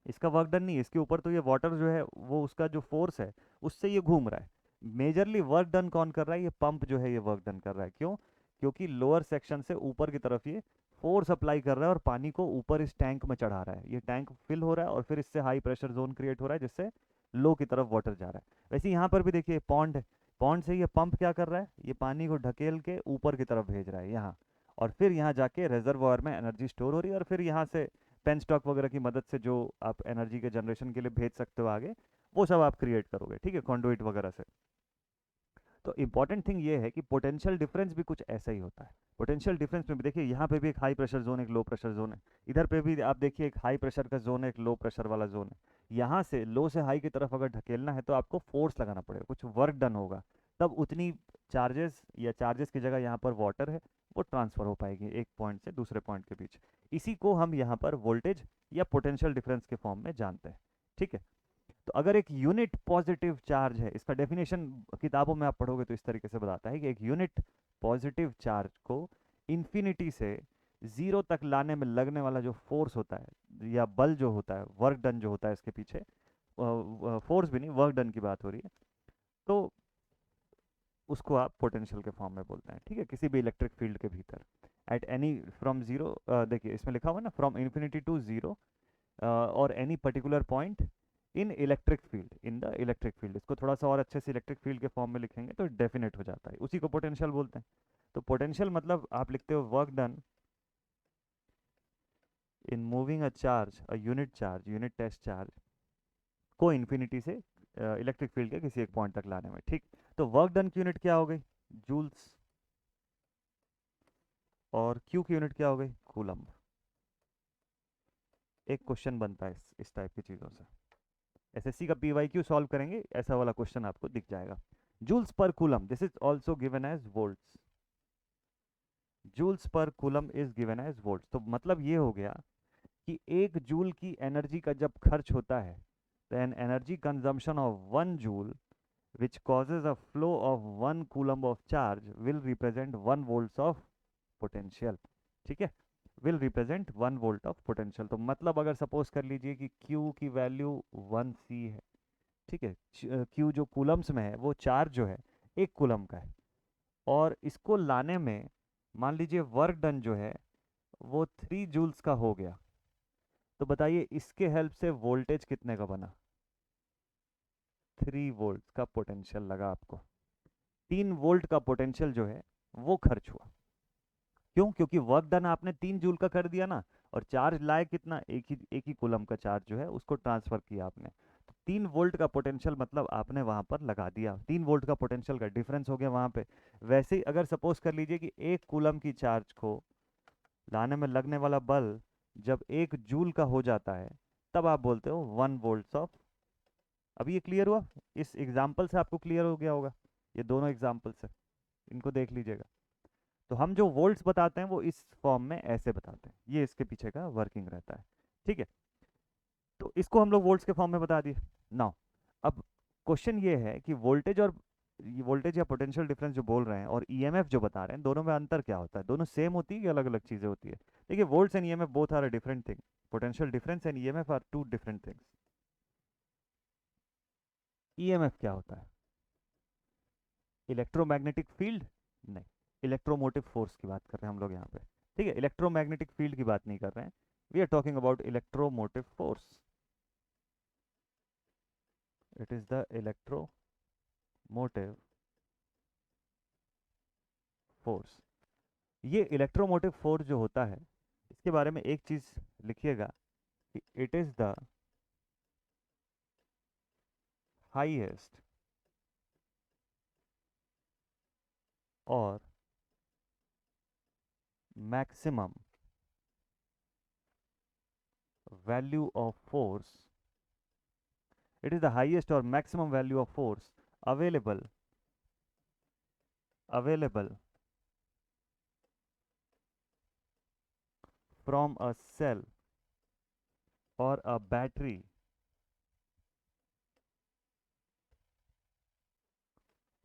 इसका वर्क डन नहीं है, इसके ऊपर तो ये वाटर जो है वो उसका जो फोर्स है उससे ये घूम रहा है। मेजरली वर्क डन कौन कर रहा है? ये पंप जो है ये वर्क डन कर रहा है। क्यों? क्योंकि लोअर सेक्शन से ऊपर की तरफ ये फोर्स अप्लाई कर रहा है और पानी को ऊपर इस टैंक में चढ़ा रहा है। ये टैंक फिल हो रहा है और फिर इससे हाई प्रेशर जोन क्रिएट हो रहा है जिससे लो की तरफ वाटर जा रहा है। वैसे यहाँ पर भी देखिए पॉन्ड है, पॉन्ड से ये पंप क्या कर रहा है? ये पानी को ढकेल के ऊपर की तरफ भेज रहा है यहाँ, और फिर यहाँ जाके रेजर्वोयर में एनर्जी स्टोर हो रही है और फिर यहाँ से पेन स्टॉक वगैरह की मदद से जो आप एनर्जी के जनरेशन के लिए भेज सकते हो आगे, वो सब आप क्रिएट करोगे, ठीक है, कॉन्डुइट वगैरह से। तो इंपॉर्टेंट थिंग ये है कि पोटेंशियल डिफरेंस भी कुछ ऐसा ही होता है। पोटेंशियल डिफरेंस में भी देखिए, यहाँ पे भी एक हाई प्रेशर जोन, एक लो प्रेशर जोन है। इधर पे भी आप देखिए एक हाई प्रेशर का जोन है, एक लो प्रेशर वाला जोन है। यहाँ से लो से हाई की तरफ अगर ढकेलना है तो आपको फोर्स लगाना पड़ेगा, कुछ वर्क डन होगा, तब उतनी चार्जेस या चार्जेस की जगह यहाँ पर वाटर है वो ट्रांसफर हो पाएगी एक पॉइंट से दूसरे पॉइंट के बीच। इसी को हम यहाँ पर वोल्टेज या पोटेंशियल डिफरेंस के फॉर्म में जानते हैं, ठीक है। तो अगर एक यूनिट पॉजिटिव चार्ज है, इसका डेफिनेशन किताबों में आप पढ़ोगे तो इस तरीके से बताता है कि एक यूनिट पॉजिटिव चार्ज को इन्फिनिटी से 0 तक लाने में लगने वाला जो फोर्स होता है या बल जो होता है, वर्क डन जो होता है इसके पीछे, फोर्स भी नहीं, वर्क डन की बात हो रही है, तो उसको आप पोटेंशियल के फॉर्म में बोलते हैं, ठीक है, किसी भी इलेक्ट्रिक फील्ड के भीतर। एट एनी फ्रॉम जीरो, देखिए इसमें लिखा हुआ है ना, फ्रॉम इन्फिनिटी टू जीरो और any particular point in electric field, in the electric field. इसको थोड़ा सा और अच्छे से इलेक्ट्रिक फील्ड के फॉर्म में लिखेंगे तो डेफिनेट हो जाता है, उसी को पोटेंशियल बोलते हैं। तो पोटेंशियल मतलब आप लिखते हो work done in moving a charge, a unit charge, unit test charge को इन्फिनिटी से इलेक्ट्रिक फील्ड के किसी एक पॉइंट तक लाने में, ठीक। तो वर्क डन की यूनिट क्या हो गई? जूल्स। और क्यू की यूनिट क्या हो गई? कूलम्ब। एक क्वेश्चन बनता है इस टाइप की चीज़ों से, एसएससी का पीवाईक्यू सॉल्व करेंगे ऐसा वाला क्वेश्चन आपको दिख जाएगा। Joules per coulomb, this is also given as volts. Joules per coulomb is given as volts. तो मतलब ये हो गया कि एक जूल की एनर्जी का जब खर्च होता है, तो an energy consumption of 1 joule which causes a flow of 1 coulomb of charge will represent 1 volts of potential, ठीक है, will represent 1 volt of potential। तो मतलब अगर सपोज कर लीजिए कि Q की वैल्यू 1C है, ठीक है, Q जो कूलम्स में है वो चार्ज जो है 1 कूलम का है, और इसको लाने में मान लीजिए वर्क डन जो है वो 3 जूल्स का हो गया, तो बताइए इसके हेल्प से वोल्टेज कितने का बना? 3 वोल्ट का पोटेंशियल लगा आपको। 3 वोल्ट का पोटेंशियल जो है वो खर्च हुआ। क्यों? क्योंकि वर्क डन आपने 3 जूल का कर दिया ना, और चार्ज लाए कितना? एक ही कूलम का चार्ज जो है उसको ट्रांसफर किया आपने। तो 3 वोल्ट का पोटेंशियल मतलब आपने वहां पर लगा दिया, 3 वोल्ट का पोटेंशियल का डिफरेंस हो गया वहां पे। वैसे ही अगर सपोज कर लीजिए कि 1 कूलम की चार्ज को लाने में लगने वाला बल जब 1 जूल का हो जाता है, तब आप बोलते हो 1 वोल्ट ऑफ। अभी ये क्लियर हुआ? इस एग्जाम्पल से आपको क्लियर हो गया होगा, ये दोनों एग्जाम्पल से, इनको देख लीजिएगा। तो हम जो वोल्ट्स बताते हैं वो इस फॉर्म में ऐसे बताते हैं, ये इसके पीछे का वर्किंग रहता है। ठीक है, तो इसको हम लोग वोल्ट्स के फॉर्म में बता दिए। नाउ अब क्वेश्चन ये है कि वोल्टेज और ये वोल्टेज या पोटेंशियल डिफरेंस जो बोल रहे हैं और ईएमएफ जो बता रहे हैं, दोनों में अंतर क्या होता है? दोनों सेम होती है कि अलग अलग चीजें होती है? देखिए, volts and EMF both are a different thing. Potential difference and EMF are two different things. EMF क्या होता है? Electromagnetic field? नहीं, इलेक्ट्रोमोटिव फोर्स की बात कर रहे हैं हम लोग यहाँ पे। ठीक है, इलेक्ट्रोमैग्नेटिक फील्ड की बात नहीं कर रहे हैं, we are talking about electromotive force. It is the electromotive force. ये इलेक्ट्रोमोटिव फोर्स जो होता है, इसके बारे में एक चीज लिखिएगा कि इट इज द हाईएस्ट और maximum value of force, it is the highest और maximum value of force available from a cell or a battery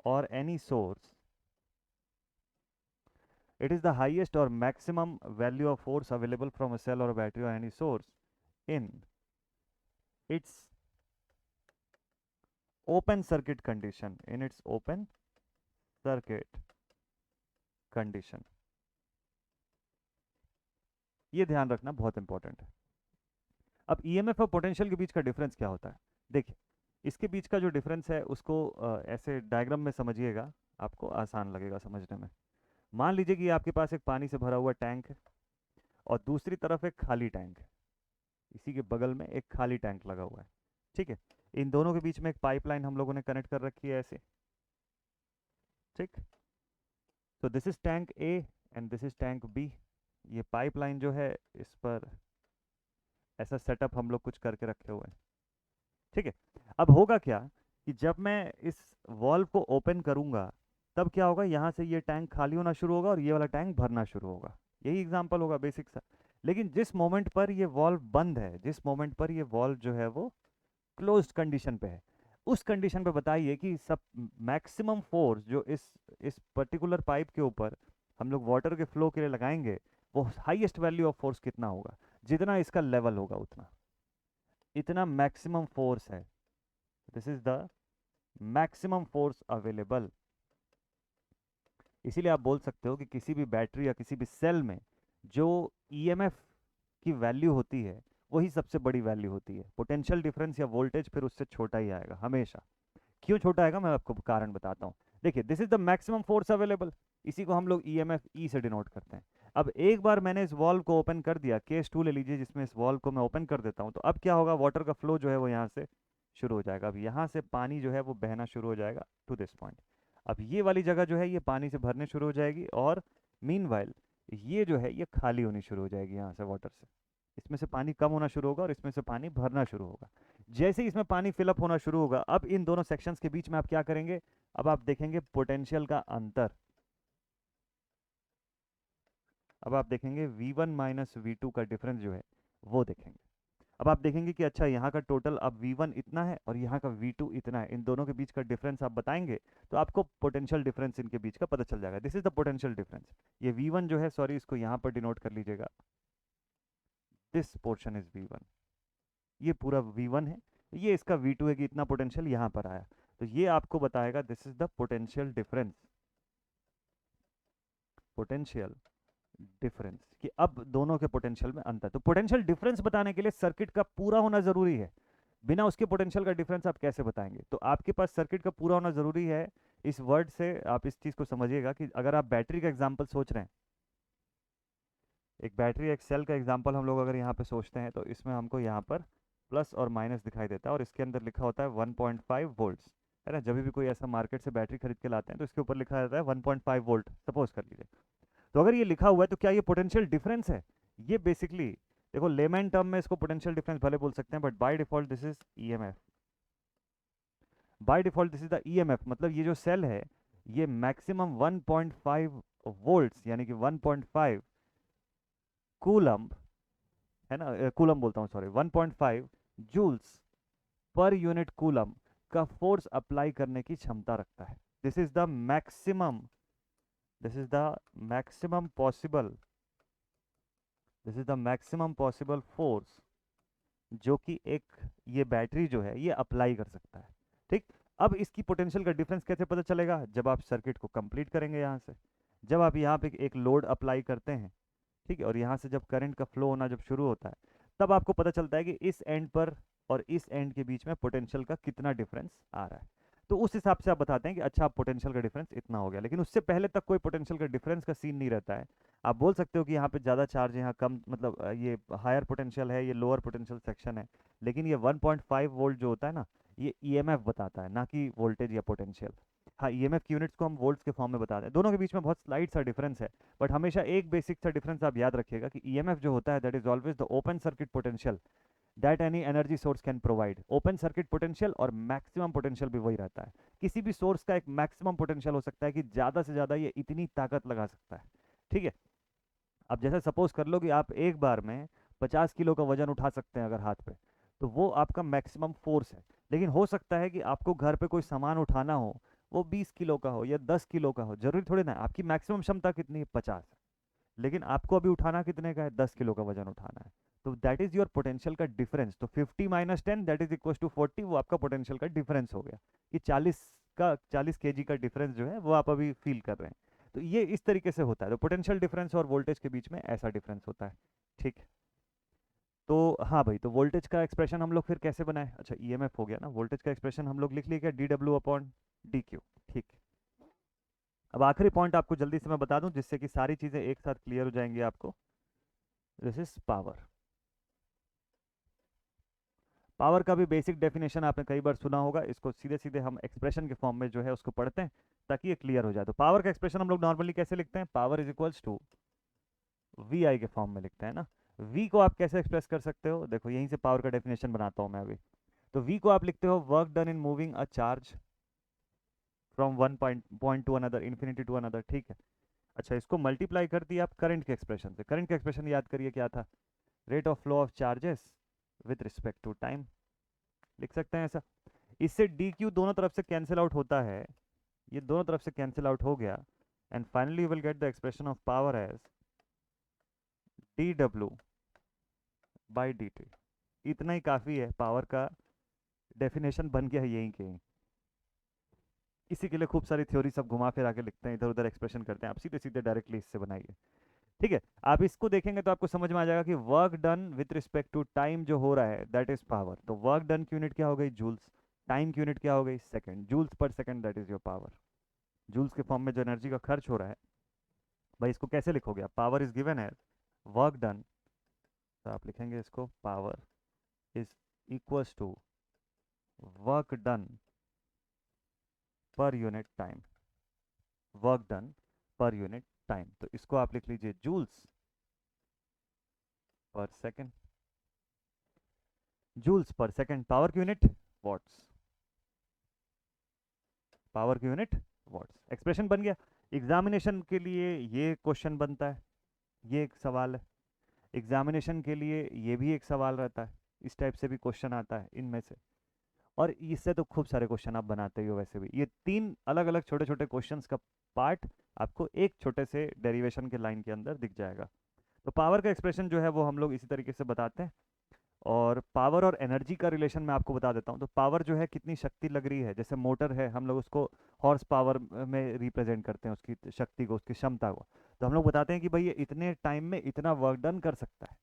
or any source. It is the highest or maximum value of force available from a cell or a battery or any source in its open circuit condition. In its open circuit condition. ये ध्यान रखना बहुत इंपॉर्टेंट है। अब ईएमएफ और पोटेंशियल के बीच का डिफरेंस क्या होता है? देखिए, इसके बीच का जो डिफरेंस है उसको ऐसे डायग्राम में समझिएगा, आपको आसान लगेगा समझने में। मान लीजिए कि आपके पास एक पानी से भरा हुआ टैंक है और दूसरी तरफ एक खाली टैंक है, इसी के बगल में एक खाली टैंक लगा हुआ है। ठीक है, इन दोनों के बीच में एक पाइपलाइन हम लोगों ने कनेक्ट कर रखी है ऐसे। ठीक, तो this is tank A and this is tank B. ये पाइपलाइन जो है, इस पर ऐसा सेटअप हम लोग कुछ करके रखे हुए हैं। ठीक है, अब होगा क्या कि जब मैं इस वॉल्व को ओपन करूंगा, तब क्या होगा, यहाँ से ये टैंक खाली होना शुरू होगा और ये वाला टैंक भरना शुरू होगा। यही एग्जांपल होगा बेसिक सा। लेकिन जिस मोमेंट पर ये वॉल्व बंद है, जिस मोमेंट पर ये वॉल्व जो है वो क्लोज्ड कंडीशन पे है, उस कंडीशन पे बताइए कि सब मैक्सिमम फोर्स जो इस पर्टिकुलर पाइप के ऊपर हम लोग वाटर के फ्लो के लिए लगाएंगे, वो हाईएस्ट वैल्यू ऑफ फोर्स कितना होगा? जितना इसका लेवल होगा उतना, इतना मैक्सिमम फोर्स है। This is the maximum force available. इसीलिए आप बोल सकते हो कि किसी भी बैटरी या किसी भी सेल में जो ईएमएफ की वैल्यू होती है, वही सबसे बड़ी वैल्यू होती है। पोटेंशियल डिफरेंस या वोल्टेज फिर उससे छोटा ही आएगा हमेशा। क्यों छोटा आएगा, मैं आपको कारण बताता हूँ। देखिए, this is the maximum force available, इसी को हम लोग ईएमएफ ई से डिनोट करते हैं। अब एक बार मैंने इस वॉल्व को ओपन कर दिया, केस 2 ले लीजिए जिसमें इस वॉल्व को मैं ओपन कर देता हूँ, तो अब क्या होगा, वाटर का फ्लो जो है वो यहाँ से शुरू हो जाएगा। अब यहाँ से पानी जो है वो बहना शुरू हो जाएगा टू दिस पॉइंट। अब ये वाली जगह जो है ये पानी से भरने शुरू हो जाएगी और मीनवाइल ये जो है ये खाली होनी शुरू हो जाएगी यहाँ से वाटर से। इसमें से पानी कम होना शुरू होगा और इसमें से पानी भरना शुरू होगा। जैसे ही इसमें पानी फिलअप होना शुरू होगा, अब इन दोनों सेक्शंस के बीच में आप क्या करेंगे, अब आप देखेंगे पोटेंशियल का अंतर। अब आप देखेंगे V1 माइनस V2 का डिफरेंस जो है वो देखेंगे। अब आप देखेंगे कि अच्छा, यहाँ का टोटल अब V1 इतना है और यहाँ का V2 इतना है, इन दोनों के बीच का डिफरेंस आप बताएंगे तो आपको पोटेंशियल डिफरेंस इनके बीच का पता चल जाएगा। This is the potential difference. ये V1 जो है, सॉरी, इसको यहाँ पर डिनोट कर लीजिएगा, दिस पोर्शन इज V1। ये पूरा V1 है, ये इसका V2 है कि इतना पोटेंशियल यहाँ पर आया, तो ये आपको बताएगा this is the potential difference. Potential difference कि अब दोनों के पोटेंशियल में अंतर। तो पोटेंशियल डिफरेंस बताने के लिए सर्किट का पूरा होना जरूरी है, बिना उसके पोटेंशियल का डिफरेंस आप कैसे बताएंगे? तो आपके पास सर्किट का पूरा होना जरूरी है। इस वर्ड से आप इस चीज को समझिएगा कि अगर आप बैटरी का एग्जांपल सोच रहे हैं, एक बैटरी एक सेल का एग्जांपल हम लोग अगर यहाँ पे सोचते हैं, तो इसमें हमको यहाँ पर प्लस और माइनस दिखाई देता है और इसके अंदर लिखा होता है 1.5 वोल्ट्स, है ना। जब भी कोई ऐसा मार्केट से बैटरी खरीद के लाते हैं तो इसके ऊपर लिखा रहता है 1.5 वोल्ट, सपोज कर लीजिए। तो अगर ये लिखा हुआ है तो क्या ये पोटेंशियल डिफरेंस है? ये बेसिकली देखो, लेमैन टर्म में इसको पोटेंशियल डिफरेंस भले बोल सकते हैं, but by default this is EMF. By default this is the EMF. मतलब ये जो सेल है ये मैक्सिमम 1.5 वोल्ट्स यानी कि 1.5 कूलम्ब, है ना, कूलम्ब बोलता हूँ sorry, 1.5 joules per unit coulomb का फोर्स अप्लाई करने की क्षमता रखता है। This is the maximum, this is the maximum possible, this is the maximum possible force जो कि एक ये बैटरी जो है ये अप्लाई कर सकता है। ठीक, अब इसकी पोटेंशियल का डिफरेंस कैसे पता चलेगा? जब आप सर्किट को कंप्लीट करेंगे यहाँ से, जब आप यहाँ पे एक लोड अप्लाई करते हैं, ठीक है, और यहाँ से जब करंट का फ्लो होना जब शुरू होता है, तब आपको पता चलता है कि इस एंड पर और इस एंड के बीच में पोटेंशियल का कितना डिफरेंस आ रहा है। तो उस हिसाब से आप बताते हैं कि अच्छा पोटेंशियल का डिफरेंस इतना हो गया, लेकिन उससे पहले तक कोई पोटेंशियल का डिफरेंस का सीन नहीं रहता है। आप बोल सकते हो कि यहाँ पे ज़्यादा चार्ज है, यहाँ कम, मतलब ये हायर पोटेंशियल है, ये लोअर पोटेंशियल सेक्शन है, लेकिन ये 1.5 वोल्ट जो होता है ना, ये ईएमएफ बताता है, ना कि वोल्टेज या पोटेंशियल। हाँ, ईएमएफ की यूनिट्स को हम वोल्ट्स के फॉर्म में बताते हैं। दोनों के बीच में बहुत स्लाइड सा डिफरेंस है, बट हमेशा एक बेसिक सा डिफरेंस आप याद रखिएगा कि ईएमएफ जो होता है that is always the open circuit potential that any energy source can provide. Open circuit potential और मैक्सिमम पोटेंशियल भी वही रहता है। किसी भी सोर्स का एक मैक्सिमम पोटेंशियल हो सकता है कि ज़्यादा से ज़्यादा ये इतनी ताकत लगा सकता है। ठीक है, अब जैसे सपोज कर लो कि आप एक बार में 50 किलो का वजन उठा सकते हैं अगर हाथ पे, तो वो आपका मैक्सिमम फोर्स है। लेकिन हो सकता है कि आपको घर पे कोई सामान उठाना हो, वो 20 किलो का हो या 10 किलो का हो, जरूरी थोड़ी ना है। आपकी मैक्सिमम क्षमता कितनी है? 50 है, लेकिन आपको अभी उठाना कितने का है? 10 किलो का वजन उठाना है। तो दैट इज योर पोटेंशियल का डिफरेंस। तो 50 minus 10 that is equal to 40, वो आपका पोटेंशियल का डिफरेंस हो गया कि 40 केजी का डिफरेंस जो है वो आप अभी फील कर रहे हैं। तो ये इस तरीके से होता है। तो पोटेंशियल डिफरेंस और वोल्टेज के बीच में ऐसा डिफरेंस होता है। ठीक है, तो हाँ भाई, तो वोल्टेज का एक्सप्रेशन हम लोग फिर कैसे बनाए? अच्छा, ईएमएफ हो गया ना, वोल्टेज का एक्सप्रेशन हम लोग लिख लिए क्या? D W upon D Q. ठीक है, अब आखिरी पॉइंट आपको जल्दी से मैं बता दूं जिससे कि सारी चीजें एक साथ क्लियर हो जाएंगी आपको। This is power. पावर का भी बेसिक डेफिनेशन आपने कई बार सुना होगा, इसको सीधे सीधे हम एक्सप्रेशन के फॉर्म में जो है उसको पढ़ते हैं ताकि ये क्लियर हो जाए। तो पावर का एक्सप्रेशन हम लोग नॉर्मली कैसे लिखते हैं? Power is equals to V I के फॉर्म में लिखते हैं ना। वी को आप कैसे एक्सप्रेस कर सकते हो? देखो, यहीं से पावर का डेफिनेशन बनाता हूं मैं अभी। तो वी को आप लिखते हो work done in moving a charge from one point to another, infinity to another. ठीक है, अच्छा, इसको मल्टीप्लाई कर दिया आप करंट के एक्सप्रेशन से। करंट का एक्सप्रेशन याद करिए क्या था? Rate of flow of charges with respect to time, लिख सकते हैं ऐसा। इससे डी क्यू दोनों तरफ से कैंसिल आउट होता है, ये दोनों तरफ से कैंसिल आउट हो गया, and finally you will get the expression of power as D W by D T. इतना ही काफ़ी है, पावर का डेफिनेशन बन गया यहीं के। इसी के लिए खूब सारी थ्योरी सब घुमा फिरा के लिखते हैं, इधर उधर एक्सप्रेशन करते हैं। आप सीधे सीधे डायरेक्टली इससे बनाइए। ठीक है, आप इसको देखेंगे तो आपको समझ में आ जाएगा कि work done with respect to time जो हो रहा है दैट इज पावर। तो वर्क डन की यूनिट क्या हो गई? जूल्स। टाइम की यूनिट क्या हो गई? Second. Joules per second that is your power. Joules के फॉर्म में जो एनर्जी का खर्च हो रहा है, भाई इसको कैसे लिखोगे आप? Power is given as work done, तो आप लिखेंगे इसको power is equals to work done per unit time. Work done per unit time, तो इसको आप लिख लीजिए joules per second. Joules per second, power की यूनिट वॉट्स, पावर की यूनिट वॉट्स। एक्सप्रेशन बन गया। एग्जामिनेशन के लिए ये क्वेश्चन बनता है, ये एक सवाल है। एग्जामिनेशन के लिए ये भी एक सवाल रहता है, इस टाइप से भी क्वेश्चन आता है इनमें से। और इससे तो खूब सारे क्वेश्चन आप बनाते ही हो वैसे भी। ये 3 अलग अलग छोटे छोटे क्वेश्चंस का पार्ट आपको एक छोटे से डेरिवेशन के लाइन के अंदर दिख जाएगा। तो पावर का एक्सप्रेशन जो है वो हम लोग इसी तरीके से बताते हैं। और पावर और एनर्जी का रिलेशन मैं आपको बता देता हूँ। तो पावर जो है कितनी शक्ति लग रही है, जैसे मोटर है, हम लोग उसको हॉर्स पावर में रिप्रेजेंट करते हैं, उसकी शक्ति को, उसकी क्षमता को। तो हम लोग बताते हैं कि भाई ये इतने टाइम में इतना वर्क डन कर सकता है।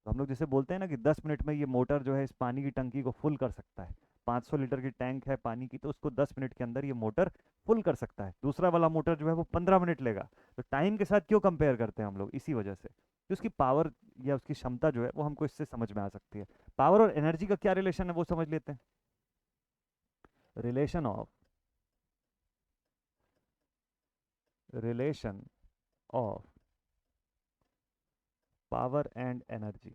तो हम लोग जैसे बोलते हैं ना कि 10 मिनट में ये मोटर जो है इस पानी की टंकी को फुल कर सकता है। 500 लीटर की टैंक है पानी की, तो उसको 10 मिनट के अंदर ये मोटर फुल कर सकता है। दूसरा वाला मोटर जो है वो 15 मिनट लेगा। तो टाइम के साथ क्यों कंपेयर करते हैं हम लोग? इसी वजह से कि उसकी पावर या उसकी क्षमता जो है वो हमको इससे समझ में आ सकती है। पावर और एनर्जी का क्या रिलेशन है वो समझ लेते हैं। Relation of relation of power and energy,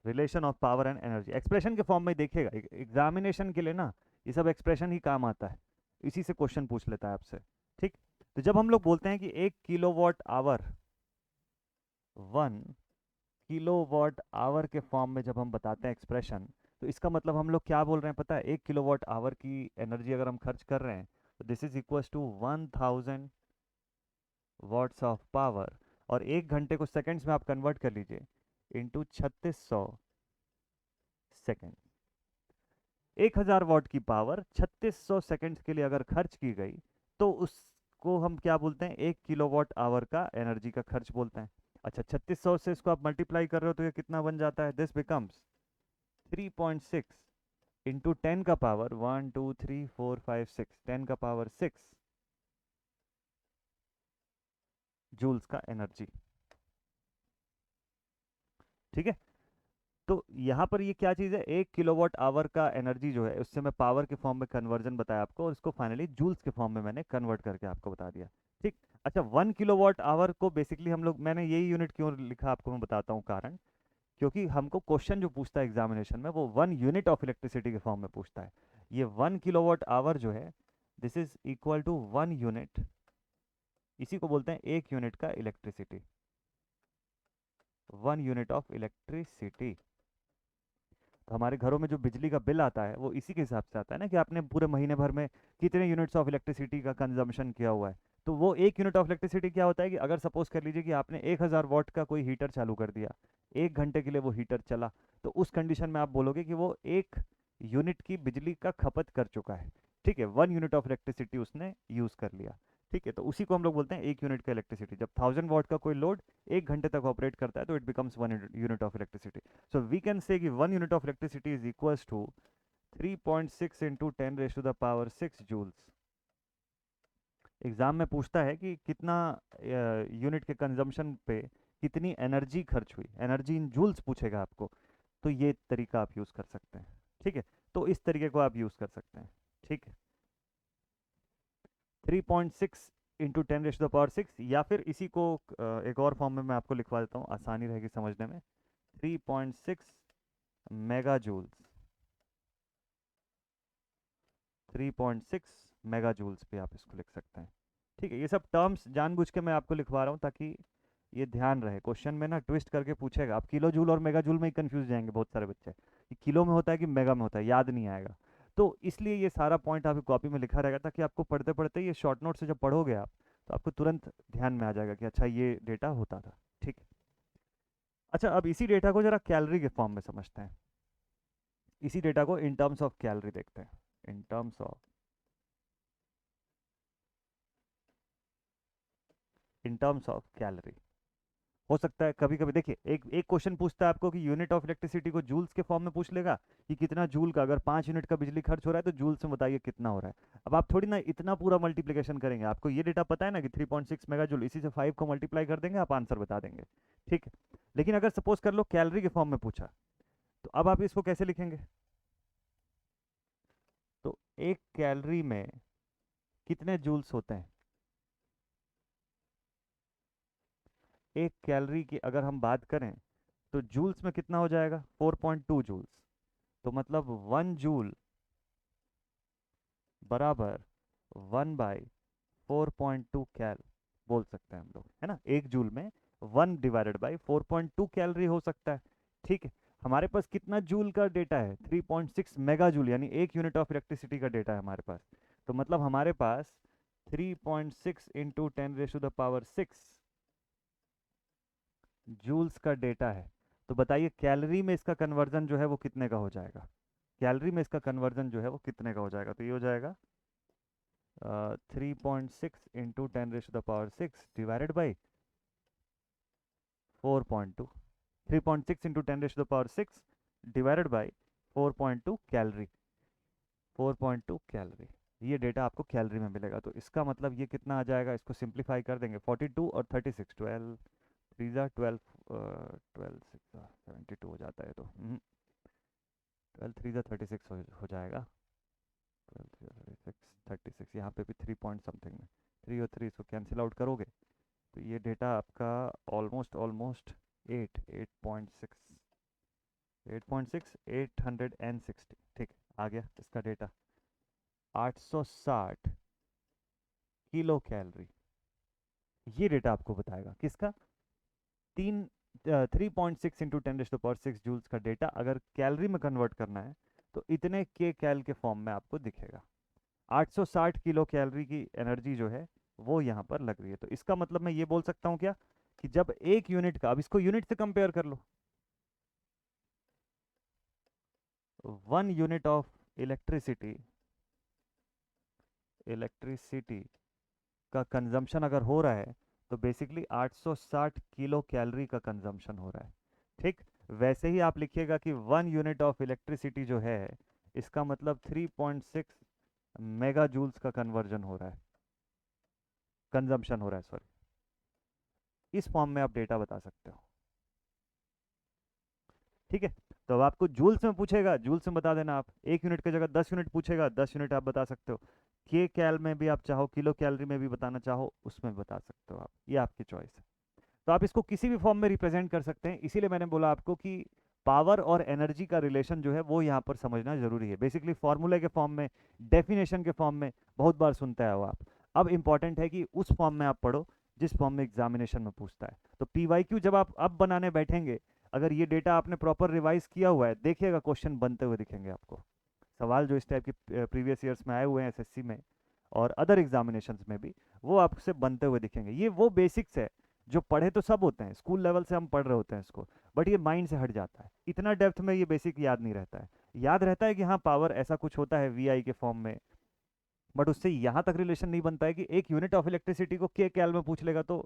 relation of power and energy expression के फॉर्म में देखिएगा। एग्जामिनेशन के लिए ना ये सब एक्सप्रेशन ही काम आता है, इसी से क्वेश्चन पूछ लेता है आपसे। ठीक, तो जब हम लोग बोलते हैं कि 1 किलोवाट आवर, 1 किलोवाट आवर के फॉर्म में जब हम बताते हैं एक्सप्रेशन, तो इसका मतलब हम लोग क्या बोल रहे हैं पता है? 1 किलोवाट आवर की एनर्जी अगर हम खर्च कर रहे हैं, तो this is equal to 1000 watts of power, और 1 घंटे को सेकंड्स में आप कन्वर्ट कर लीजिए इंटू 3600 सेकेंड। 1000 वॉट की पावर 3600 सेकेंड्स के लिए अगर खर्च की गई, तो उसको हम क्या बोलते हैं? 1 किलोवाट आवर का एनर्जी का खर्च बोलते हैं। अच्छा, 3600 से इसको आप मल्टीप्लाई कर रहे हो तो ये कितना बन जाता है? दिस बिकम्स 3.6 इंटू 10 का पावर 1 2 3 4 5 6, 10 का पावर 6 जूल्स का एनर्जी। ठीक है, तो यहाँ पर ये क्या चीज़ है? 1 किलोवाट आवर का एनर्जी जो है उससे मैं पावर के फॉर्म में कन्वर्जन बताया आपको, और इसको फाइनली जूल्स के फॉर्म में मैंने कन्वर्ट करके आपको बता दिया। ठीक। अच्छा, 1 किलोवाट आवर को बेसिकली हम लोग, मैंने यही यूनिट क्यों लिखा आपको मैं बताता हूँ कारण। क्योंकि हमको क्वेश्चन जो पूछता है एग्जामिनेशन में, वो 1 यूनिट ऑफ इलेक्ट्रिसिटी के फॉर्म में पूछता है। ये 1 किलोवाट आवर जो है, this is equal to 1 unit, इसी को बोलते हैं 1 यूनिट का इलेक्ट्रिसिटी, 1 यूनिट ऑफ इलेक्ट्रिसिटी। तो हमारे घरों में जो बिजली का बिल आता है वो इसी के हिसाब से आता है ना, कि आपने पूरे महीने भर में कितने यूनिट्स ऑफ इलेक्ट्रिसिटी का कंजम्पशन किया हुआ है। तो वो 1 यूनिट ऑफ इलेक्ट्रिसिटी क्या होता है कि अगर सपोज कर लीजिए कि आपने 1000 वॉट का कोई हीटर चालू कर दिया, 1 घंटे के लिए वो हीटर चला, तो उस कंडीशन में आप बोलोगे कि वो 1 यूनिट की बिजली का खपत कर चुका है। ठीक है, 1 यूनिट ऑफ इलेक्ट्रिसिटी उसने यूज कर लिया। ठीक है, तो उसी को हम लोग बोलते हैं 1 यूनिट का इलेक्ट्रिसिटी। जब 1000 वॉट का कोई लोड 1 घंटे तक ऑपरेट करता है, तो it becomes 1 unit of electricity. So we can say कि 1 unit of electricity is equals to 3.6 into 10 raised to the power 6 joules. Exam में पूछता है कि कितना यूनिट के कंजम्पशन पे कितनी एनर्जी खर्च हुई, एनर्जी इन जूल्स पूछेगा आपको, तो ये तरीका आप यूज कर सकते हैं। ठीक है, तो इस तरीके को आप यूज कर सकते हैं। ठीक है, 3.6 into 10 raised to the power 6, या फिर इसी को एक और फॉर्म में मैं आपको लिखवा देता हूँ, आसानी रहेगी समझने में। 3.6 मेगा जूल्स, 3.6 मेगा जूल्स पे आप इसको लिख सकते हैं। ठीक है, ये सब टर्म्स जानबूझ के मैं आपको लिखवा रहा हूँ ताकि ये ध्यान रहे। क्वेश्चन में ना ट्विस्ट करके पूछेगा, आप किलो जूल और मेगा जूल में ही कंफ्यूज जाएंगे बहुत सारे बच्चे, कि किलो में होता है कि मेगा में होता है, याद नहीं आएगा। तो इसलिए ये सारा पॉइंट आपकी कॉपी में लिखा रहेगा, ताकि आपको पढ़ते पढ़ते ये शॉर्ट नोट से जब पढ़ोगे आप, तो आपको तुरंत ध्यान में आ जाएगा कि अच्छा ये डेटा होता था। ठीक है। अच्छा, अब इसी डेटा को जरा कैलोरी के फॉर्म में समझते हैं। इसी डेटा को इन टर्म्स ऑफ कैलोरी देखते हैं, इन टर्म्स ऑफ, कैलोरी। हो सकता है कभी कभी देखिए, एक एक क्वेश्चन पूछता है आपको कि यूनिट ऑफ इलेक्ट्रिसिटी को जूल्स के फॉर्म में पूछ लेगा, कि कितना जूल का, अगर 5 यूनिट का बिजली खर्च हो रहा है तो जूल से बताइए कितना हो रहा है। अब आप थोड़ी ना इतना पूरा मल्टीप्लिकेशन करेंगे, आपको ये डेटा पता है ना कि 3.6 मेगा जूल, इसी से 5 को मल्टीप्लाई कर देंगे, आप आंसर बता देंगे। ठीक है, लेकिन अगर सपोज कर लो कैलोरी के फॉर्म में पूछा, तो अब आप इसको कैसे लिखेंगे? तो एक कैलोरी में कितने जूल्स होते हैं? एक कैलोरी की अगर हम बात करें, तो जूल्स में कितना हो जाएगा? 4.2 जूल्स। तो मतलब 1 जूल बराबर 1/4.2 कैल बोल सकते हैं हम लोग, है ना। 1 जूल में 1/4.2 कैलोरी हो सकता है। ठीक है, हमारे पास कितना जूल का डेटा है? 3.6 मेगा जूल, यानी 1 यूनिट ऑफ इलेक्ट्रिसिटी का डेटा है हमारे पास। तो मतलब हमारे पास 3.6 into 10 raised to the power 6 joules का डेटा है। तो बताइए कैलोरी में इसका कन्वर्जन जो है वो कितने का हो जाएगा? कैलोरी में इसका कन्वर्जन जो है वो कितने का हो जाएगा? तो ये हो जाएगा 3.6 into 10 raised to the power 6 divided by 4.2। 3.6 into 10 raised to the power 6 divided by 4.2 calorie, 4.2 calorie. ये डेटा आपको कैलोरी में मिलेगा। तो इसका मतलब ये कितना आ जाएगा? इसको सिंप्लीफाई कर देंगे, 42 और 36, 12 3 12, 12 6 72 हो जाता है। तो 12 3 36 हो जाएगा। 12 3 36, यहाँ पे भी 3 पॉइंट समथिंग में, 3 और 3 इसको कैंसिल आउट करोगे, तो ये डेटा आपका ऑलमोस्ट ऑलमोस्ट 8.6, 8.6, 860। ठीक, आ गया इसका डेटा 860 किलो कैलोरी। ये डेटा आपको बताएगा किसका, 3.6 इंटू 10⁻⁶ जूल्स का डेटा अगर कैलोरी में कन्वर्ट करना है तो इतने के कैल के फॉर्म में आपको दिखेगा। 860 किलो कैलोरी की एनर्जी जो है वो यहाँ पर लग रही है। तो इसका मतलब मैं ये बोल सकता हूँ क्या, कि जब एक यूनिट का, अब इसको यूनिट से कंपेयर कर लो, 1 यूनिट ऑफ इलेक्ट्रिसिटी इलेक्ट्रिसिटी का कंजम्पशन अगर हो रहा है तो बेसिकली 860 किलो कैलोरी का कंजम्पशन हो रहा है। ठीक, वैसे ही आप लिखिएगा कि 1 यूनिट ऑफ इलेक्ट्रिसिटी जो है इसका मतलब 3.6 मेगा जूल्स का कन्वर्जन हो रहा है, कंजम्पशन हो रहा है, सॉरी। इस फॉर्म में आप डेटा बता सकते हो। ठीक है, तो अब आपको जूल्स में पूछेगा, जूल्स में बता देना आप। 1 यूनिट की जगह 10 यूनिट पूछेगा, 10 यूनिट आप बता सकते हो। के कैल में भी आप चाहो, किलो कैलोरी में भी बताना चाहो, उसमें बता सकते हो आप, ये आपकी चॉइस है। तो आप इसको किसी भी फॉर्म में रिप्रेजेंट कर सकते हैं। इसीलिए मैंने बोला आपको कि पावर और एनर्जी का रिलेशन जो है वो यहाँ पर समझना जरूरी है। बेसिकली फॉर्मूले के फॉर्म में, डेफिनेशन के फॉर्म में बहुत बार सुनता है वो आप। अब इंपॉर्टेंट है कि उस फॉर्म में आप पढ़ो जिस फॉर्म में एग्जामिनेशन में पूछता है। तो पीवाईक्यू जब आप अब बनाने बैठेंगे, अगर ये डेटा आपने प्रॉपर रिवाइज किया हुआ है, देखिएगा क्वेश्चन बनते हुए दिखेंगे आपको। सवाल जो इस टाइप के प्रीवियस ईयर्स में आए हुए हैं एसएससी में और अदर एग्जामिनेशंस में भी, वो आपसे बनते हुए दिखेंगे। ये वो बेसिक्स है जो पढ़े तो सब होते हैं, स्कूल लेवल से हम पढ़ रहे होते हैं इसको, बट ये माइंड से हट जाता है। इतना डेप्थ में ये बेसिक याद नहीं रहता है। याद रहता है कि हाँ पावर ऐसा कुछ होता है वीआई के फॉर्म में, बट उससे यहाँ तक रिलेशन नहीं बनता है कि एक यूनिट ऑफ इलेक्ट्रिसिटी को के कैल में पूछ लेगा तो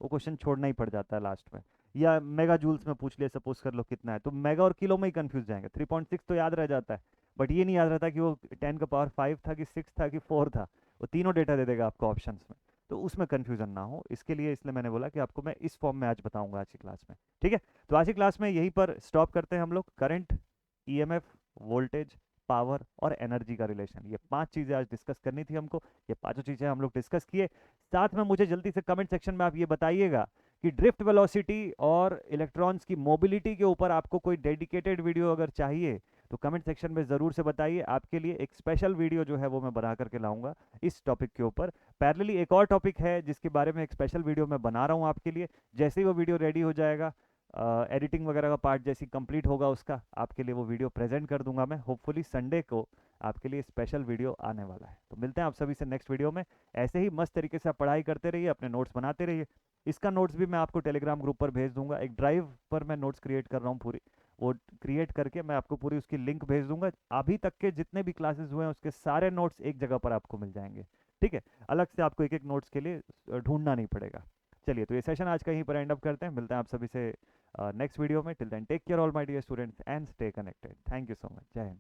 वो क्वेश्चन छोड़ना ही पड़ जाता है लास्ट में। या मेगा जूल्स में पूछ लिया सपोज कर लो कितना है, तो मेगा और किलो में ही कंफ्यूज जाएंगे। 3.6 तो याद रह जाता है, बट ये नहीं याद रहता कि वो 10⁻⁵ था कि 6 था कि 4 था। वो तीनों डेटा दे देगा आपको ऑप्शंस में, तो उसमें कंफ्यूजन ना हो इसके लिए, इसलिए मैंने बोला कि आपको मैं इस फॉर्म में आज बताऊंगा आज की क्लास में। ठीक है, तो आज की क्लास में यहीं पर स्टॉप करते हैं हम लोग। करंट, ईएमएफ, वोल्टेज, पावर और एनर्जी का रिलेशन, ये 5 चीजें आज डिस्कस करनी थी हमको। ये पांचों चीजें हम लोग डिस्कस किए। साथ में मुझे जल्दी से कमेंट सेक्शन में आप ये बताइएगा कि ड्रिफ्ट वेलोसिटी और इलेक्ट्रॉन्स की मोबिलिटी के ऊपर आपको कोई डेडिकेटेड वीडियो अगर चाहिए तो कमेंट सेक्शन में ज़रूर से बताइए। आपके लिए एक स्पेशल वीडियो जो है वो मैं बना करके लाऊंगा इस टॉपिक के ऊपर। पैरेलली एक और टॉपिक है जिसके बारे में एक स्पेशल वीडियो मैं बना रहा हूँ आपके लिए। जैसे ही वो वीडियो रेडी हो जाएगा, एडिटिंग वगैरह का पार्ट जैसी कंप्लीट होगा उसका, आपके लिए वो वीडियो प्रेजेंट कर दूंगा मैं। होपफुली संडे को आपके लिए स्पेशल वीडियो आने वाला है। तो मिलते हैं आप सभी से नेक्स्ट वीडियो में। ऐसे ही मस्त तरीके से आप पढ़ाई करते रहिए, अपने नोट्स बनाते रहिए। इसका नोट्स भी मैं आपको टेलीग्राम ग्रुप पर भेज दूंगा। एक ड्राइव पर मैं नोट्स क्रिएट कर रहा हूँ पूरी, वो क्रिएट करके मैं आपको पूरी उसकी लिंक भेज दूंगा। अभी तक के जितने भी क्लासेस हुए हैं उसके सारे नोट्स एक जगह पर आपको मिल जाएंगे। ठीक है, अलग से आपको एक एक नोट्स के लिए ढूंढना नहीं पड़ेगा। चलिए, तो ये सेशन आज का यहीं पर एंड अप करते हैं। मिलते हैं आप सभी से नेक्स्ट वीडियो में। Till then take care all my dear students and stay connected. Thank you so much. जय हिंद।